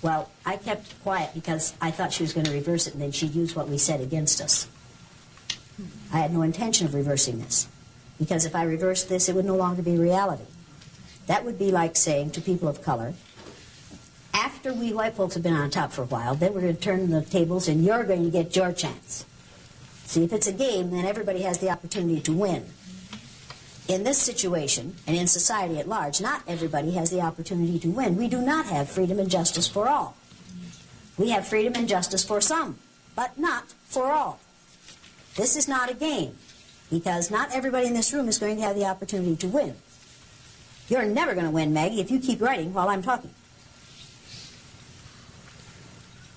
well, I kept quiet because I thought she was going to reverse it and then she'd use what we said against us. I had no intention of reversing this, because if I reversed this, it would no longer be reality. That would be like saying to people of color, after we white folks have been on top for a while, then we're going to turn the tables and you're going to get your chance. See, if it's a game, then everybody has the opportunity to win. In this situation, and in society at large, not everybody has the opportunity to win. We do not have freedom and justice for all. We have freedom and justice for some, but not for all. This is not a game, because not everybody in this room is going to have the opportunity to win. You're never going to win, Maggie, if you keep writing while I'm talking.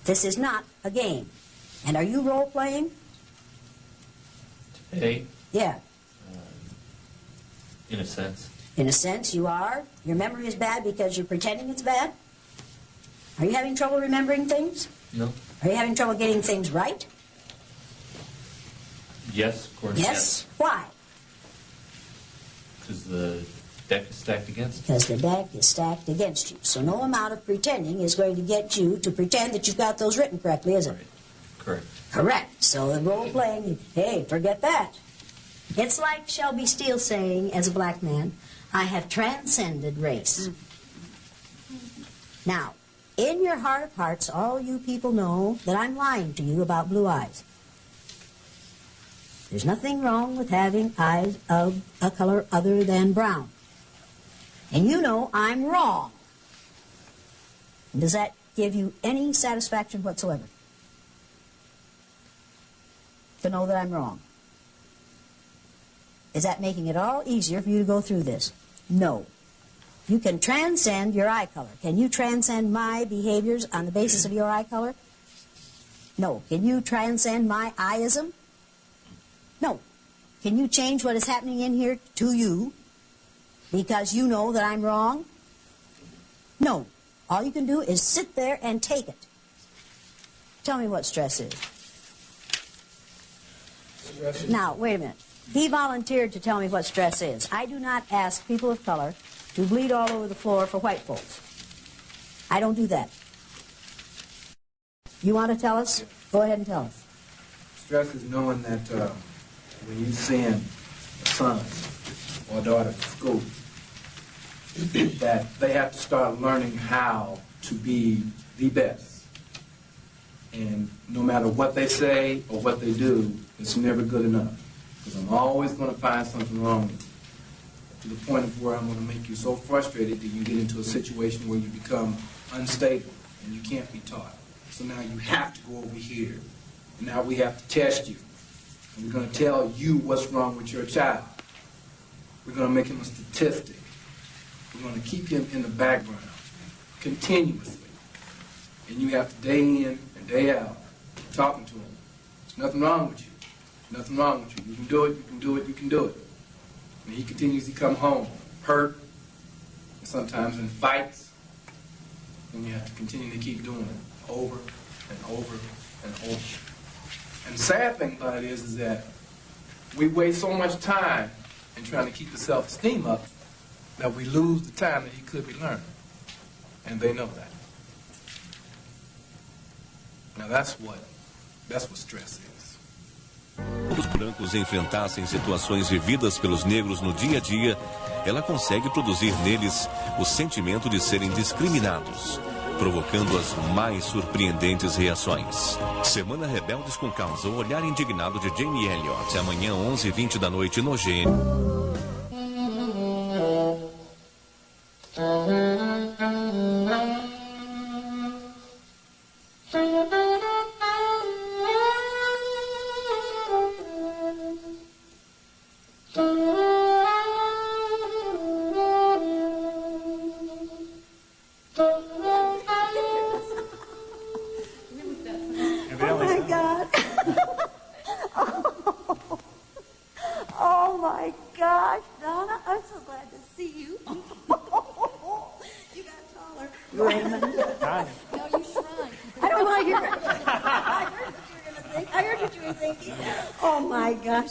This is not a game. And are you role-playing? Today? Yeah. In a sense. In a sense, you are. Your memory is bad because you're pretending it's bad? Are you having trouble remembering things? No. Are you having trouble getting things right? Yes, of course. Yes? Why? Because the deck is stacked against you. Because the deck is stacked against you. So no amount of pretending is going to get you to pretend that you've got those written correctly, is it? Right. Correct. Correct. So the role-playing, hey, forget that. It's like Shelby Steele saying, as a black man, I have transcended race. Now, in your heart of hearts, all you people know that I'm lying to you about blue eyes. There's nothing wrong with having eyes of a color other than brown. And you know I'm wrong. Does that give you any satisfaction whatsoever? To know that I'm wrong? Is that making it all easier for you to go through this? No. You can transcend your eye color. Can you transcend my behaviors on the basis of your eye color? No. Can you transcend my eyeism? No. Can you change what is happening in here to you because you know that I'm wrong? No. All you can do is sit there and take it. Tell me what stress is. Now, wait a minute. He volunteered to tell me what stress is. I do not ask people of color to bleed all over the floor for white folks. I don't do that. You want to tell us? Go ahead and tell us. Stress is knowing that when you send a son or daughter to school, that they have to start learning how to be the best. And no matter what they say or what they do, it's never good enough. Because I'm always going to find something wrong with you. To the point of where I'm going to make you so frustrated that you get into a situation where you become unstable and you can't be taught. So now you have to go over here. And now we have to test you. And we're going to tell you what's wrong with your child. We're going to make him a statistic. We're going to keep him in the background. continuously. And you have to day in and day out talking to him. There's nothing wrong with you. Nothing wrong with you. You can do it, you can do it, you can do it. And he continues to come home hurt, and sometimes in fights. And you have to continue to keep doing it over and over and over. And the sad thing about it is that we waste so much time in trying to keep the self-esteem up that we lose the time that he could be learning. And they know that. Now that's what stress is. Quando os brancos enfrentassem situações vividas pelos negros no dia a dia, ela consegue produzir neles o sentimento de serem discriminados, provocando as mais surpreendentes reações. Semana Rebeldes com Causa, o olhar indignado de Jane Elliot. Amanhã, 11h20 da noite, no GN.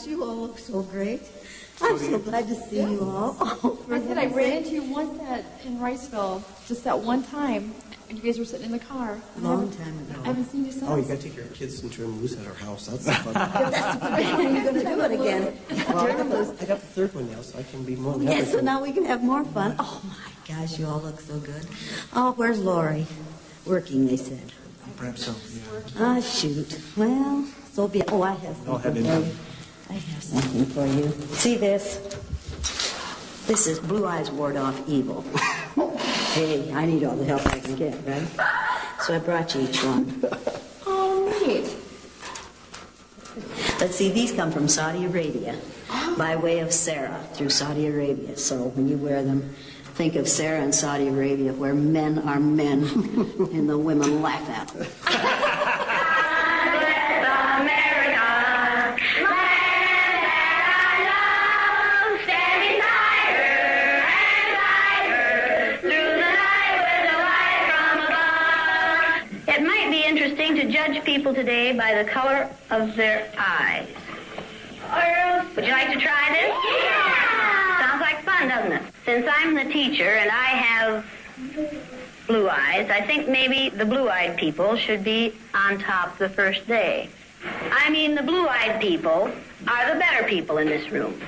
You all look so great. I'm so glad to see you all. I said I ran into you once in Riceville, just that one time. And you guys were sitting in the car. Long time ago. I haven't seen you since. Oh, you got to take your kids and turn them loose at our house. That's fun. When are you going to do it again? Well, I got the third one now, so I can be more than happy. Yes, so now we can have more fun. Oh, my gosh, you all look so good. Oh, where's Lori? Working, they said. Perhaps so, yeah. Ah, shoot. Well, so be it. Oh, I have something for you. I have something for you. See this? This is Blue Eyes Ward Off Evil. Hey, I need all the help I can get, right? So I brought you each one. Oh, neat. Let's see, these come from Saudi Arabia by way of Sarah through Saudi Arabia. So when you wear them, think of Sarah in Saudi Arabia where men are men and the women laugh at them. To judge people today by the color of their eyes. Would you like to try this? Yeah! Sounds like fun, doesn't it? Since I'm the teacher and I have blue eyes, I think maybe the blue-eyed people should be on top the first day. I mean, the blue-eyed people are the better people in this room.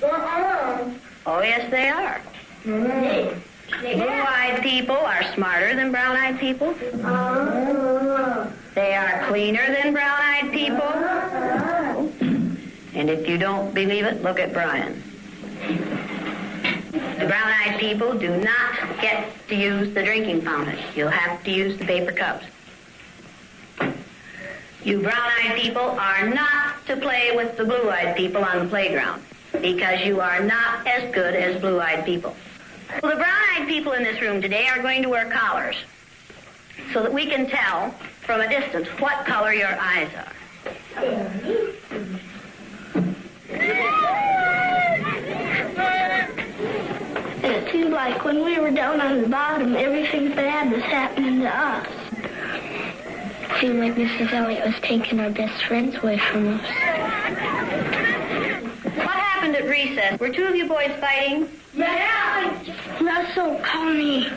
Oh, yes, they are. Blue-eyed people are smarter than brown-eyed people. They are cleaner than brown-eyed people. And if you don't believe it, look at Brian. The brown-eyed people do not get to use the drinking fountain. You'll have to use the paper cups. You brown-eyed people are not to play with the blue-eyed people on the playground because you are not as good as blue-eyed people. Well, the brown-eyed people in this room today are going to wear collars so that we can tell from a distance what color your eyes are. It seems like when we were down on the bottom, everything bad was happening to us. It seemed like Mrs. Elliott was taking our best friends away from us. What happened at recess? Were two of you boys fighting? Yeah. Russell called me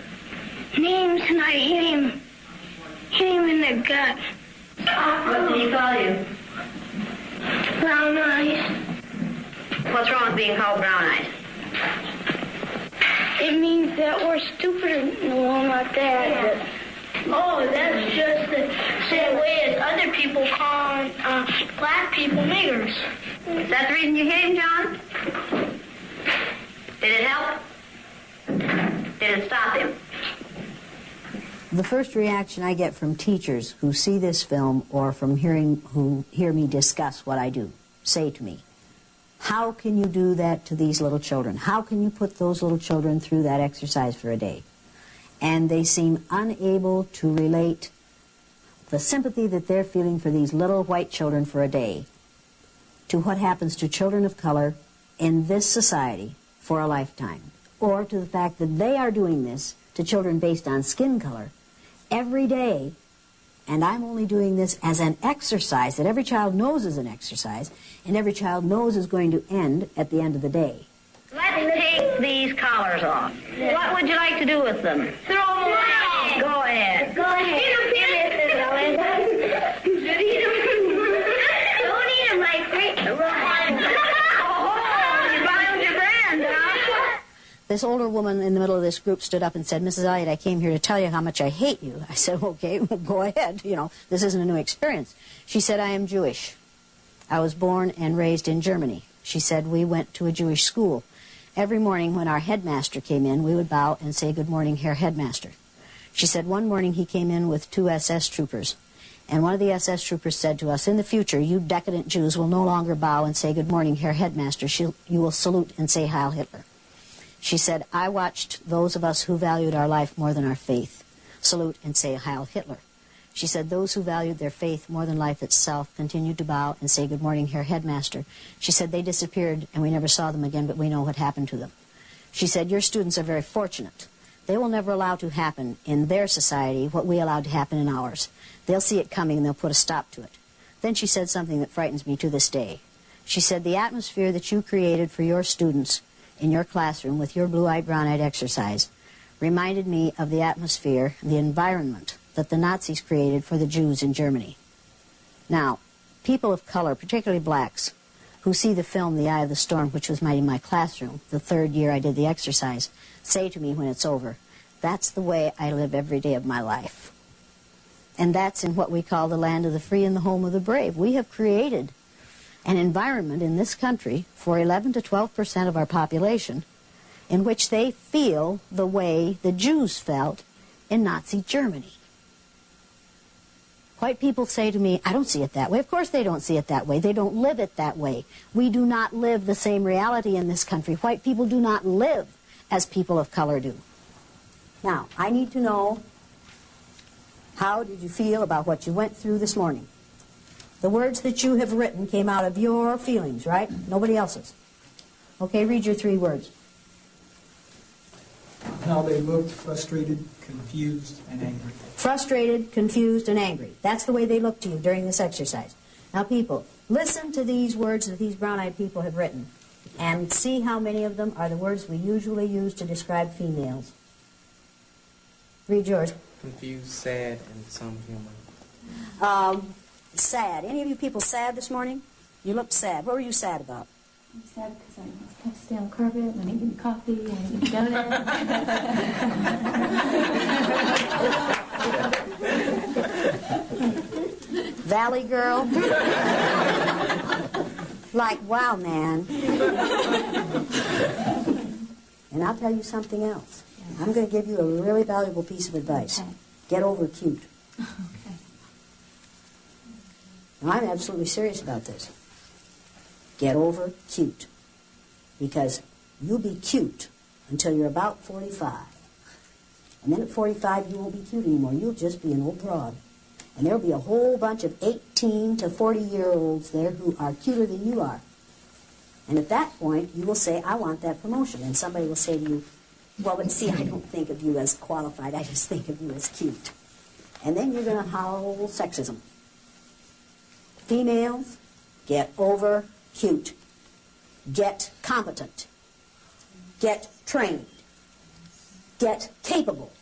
names and I hit him in the gut. What did he call you? Brown eyes. What's wrong with being called brown eyes? It means that we're stupid. No, not that. Oh, that's just the same way as other people call black people niggers. Is that the reason you hit him, John? Did it help? Did it stop him? The first reaction I get from teachers who see this film or from who hear me discuss what I do say to me, how can you do that to these little children? How can you put those little children through that exercise for a day? and they seem unable to relate the sympathy that they're feeling for these little white children for a day to what happens to children of color in this society for a lifetime, or to the fact that they are doing this to children based on skin color every day, and I'm only doing this as an exercise that every child knows is an exercise, and every child knows is going to end at the end of the day. Let's take these collars off. What would you like to do with them? Throw them away. Go ahead. Go ahead. Don't eat them like great. Oh, you bound your friend, huh? This older woman in the middle of this group stood up and said, Mrs. Elliot, I came here to tell you how much I hate you. I said, okay, well, go ahead. You know, this isn't a new experience. She said, I am Jewish. I was born and raised in Germany. She said, we went to a Jewish school. Every morning when our headmaster came in, we would bow and say, good morning, Herr Headmaster. She said, one morning he came in with 2 SS troopers. And one of the SS troopers said to us, in the future, you decadent Jews will no longer bow and say, good morning, Herr Headmaster. You will salute and say, Heil Hitler. She said, I watched those of us who valued our life more than our faith salute and say, Heil Hitler. She said, those who valued their faith more than life itself continued to bow and say, good morning, Herr Headmaster. She said, they disappeared and we never saw them again, but we know what happened to them. She said, your students are very fortunate. They will never allow to happen in their society what we allowed to happen in ours. They'll see it coming and they'll put a stop to it. Then she said something that frightens me to this day. She said, the atmosphere that you created for your students in your classroom with your blue-eyed, brown-eyed exercise reminded me of the atmosphere, the environment that the Nazis created for the Jews in Germany. Now, people of color, particularly blacks, who see the film The Eye of the Storm, which was in my classroom, the 3rd year I did the exercise, say to me when it's over, that's the way I live every day of my life. And that's in what we call the land of the free and the home of the brave. We have created an environment in this country for 11 to 12% of our population in which they feel the way the Jews felt in Nazi Germany. White people say to me, I don't see it that way. Of course they don't see it that way. They don't live it that way. We do not live the same reality in this country. White people do not live as people of color do. Now, I need to know, how did you feel about what you went through this morning? The words that you have written came out of your feelings, right? Nobody else's. Okay, read your 3 words. How they looked frustrated, confused, and angry. Frustrated, confused, and angry. That's the way they look to you during this exercise. Now, people, listen to these words that these brown-eyed people have written and see how many of them are the words we usually use to describe females. Read yours. Confused, sad, and some humor. Sad. Any of you people sad this morning? You looked sad. What were you sad about? I'm sad because I have to stay on carpet, and I didn't get coffee, and I didn't donut. Valley girl? Like, wow, man. And I'll tell you something else. I'm going to give you a really valuable piece of advice. Okay. Get over cute. Okay. Now, I'm absolutely serious about this. Get over cute. Because you'll be cute until you're about 45. And then at 45, you won't be cute anymore. You'll just be an old broad. And there'll be a whole bunch of 18 to 40-year-olds there who are cuter than you are. And at that point, you will say, I want that promotion. And somebody will say to you, well, but see, I don't think of you as qualified. I just think of you as cute. And then you're going to howl sexism. Females, get over cute. Get competent. Get trained. Get capable.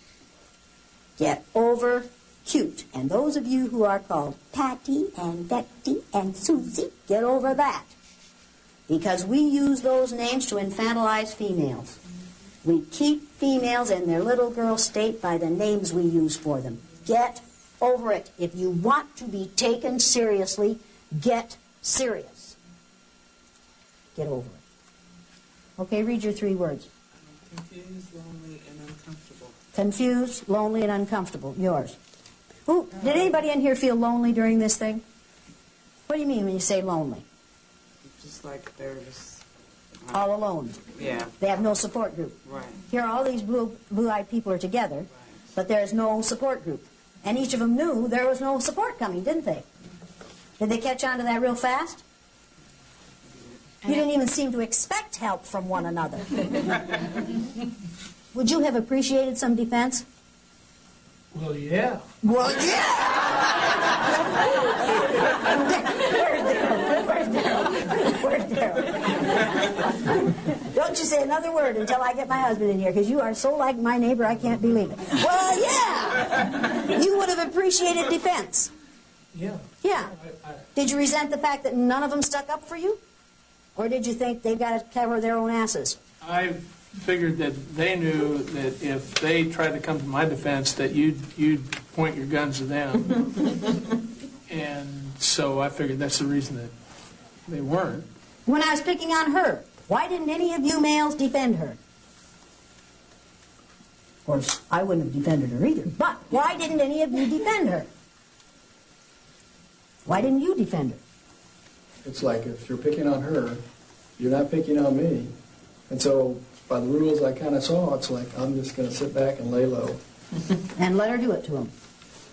Get over cute. And those of you who are called Patty and Betty and Susie, get over that. Because we use those names to infantilize females. We keep females in their little girl state by the names we use for them. Get over it. If you want to be taken seriously, get serious. Get over it. Okay, read your 3 words. Confused, lonely, and uncomfortable. Confused, lonely, and uncomfortable. Yours. Ooh, did anybody in here feel lonely during this thing? What do you mean when you say lonely? Just like they're just... All alone. Yeah. They have no support group. Right. Here all these blue-eyed people are together, but there's no support group. And each of them knew there was no support coming, didn't they? Did they catch on to that real fast? You didn't even seem to expect help from one another. Would you have appreciated some defense? Well, yeah. Well, yeah! Where's Daryl? Don't you say another word until I get my husband in here, because you are so like my neighbor, I can't believe it. Well, yeah! You would have appreciated defense. Yeah. Yeah. Did you resent the fact that none of them stuck up for you? Or did you think they've got to cover their own asses? I figured that they knew that if they tried to come to my defense, that you'd point your guns at them. And so I figured that's the reason that they weren't. When I was picking on her, why didn't any of you males defend her? Of course, I wouldn't have defended her either, but why didn't any of you defend her? Why didn't you defend her? It's like if you're picking on her, you're not picking on me. And so by the rules I kind of saw, it's like I'm just going to sit back and lay low. And let her do it to them.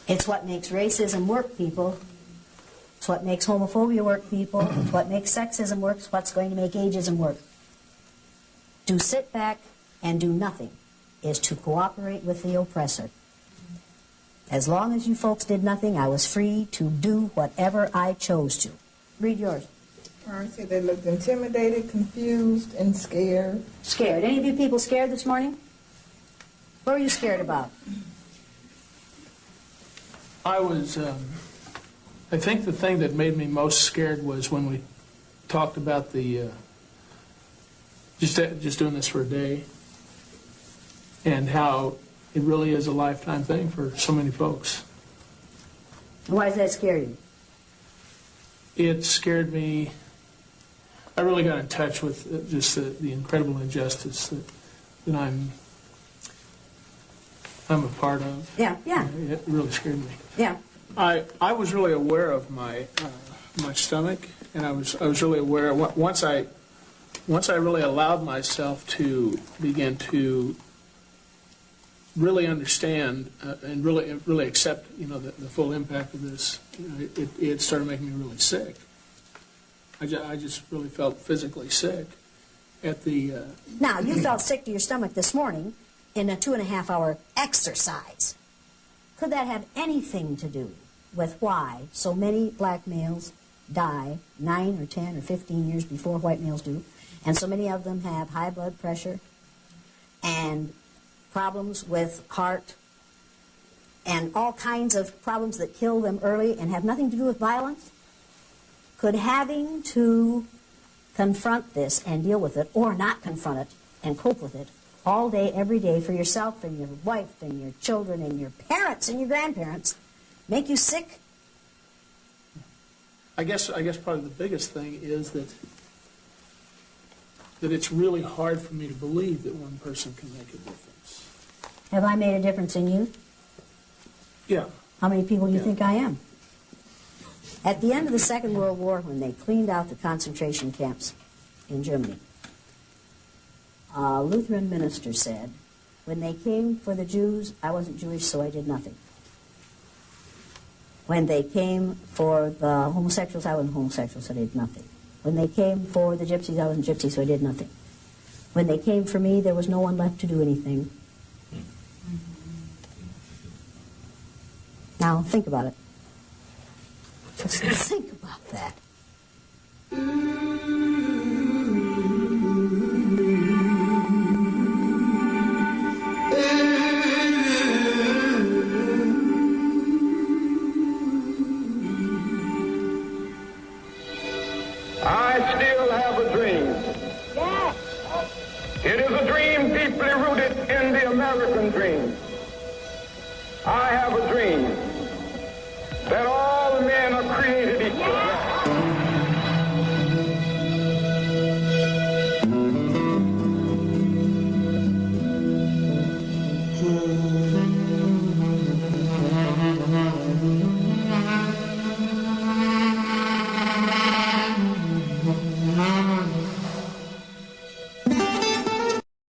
It's what makes racism work, people. It's what makes homophobia work, people. It's what makes sexism work. It's what's going to make ageism work. To sit back and do nothing is to cooperate with the oppressor. As long as you folks did nothing, I was free to do whatever I chose to. Read yours. I see they looked intimidated, confused, and scared. Scared. Any of you people scared this morning? What were you scared about? I was, I think the thing that made me most scared was when we talked about the, just doing this for a day, and how it really is a lifetime thing for so many folks. Why does that scare you? It scared me. I really got in touch with just the incredible injustice that I'm a part of. Yeah, yeah. It really scared me. Yeah. I was really aware of my my stomach, and I was really aware once I really allowed myself to begin to really understand and really accept, the full impact of this. It started making me really sick. I just really felt physically sick at the. Now, you felt sick to your stomach this morning in a 2.5-hour exercise. Could that have anything to do with why so many black males die 9 or 10 or 15 years before white males do, and so many of them have high blood pressure and problems with heart and all kinds of problems that kill them early and have nothing to do with violence? Could having to confront this and deal with it, or not confront it and cope with it all day, every day for yourself and your wife and your children and your parents and your grandparents make you sick? I guess probably the biggest thing is that it's really hard for me to believe that one person can make a difference. Have I made a difference in you? Yeah. How many people do you think I am? At the end of the Second World War, when they cleaned out the concentration camps in Germany, a Lutheran minister said, when they came for the Jews, I wasn't Jewish, so I did nothing. When they came for the homosexuals, I wasn't homosexual, so I did nothing. When they came for the gypsies, I wasn't gypsy, so I did nothing. When they came for me, there was no one left to do anything. Now, think about it. Just think about that. I still have a dream. It is a dream deeply rooted in the American dream. I have a dream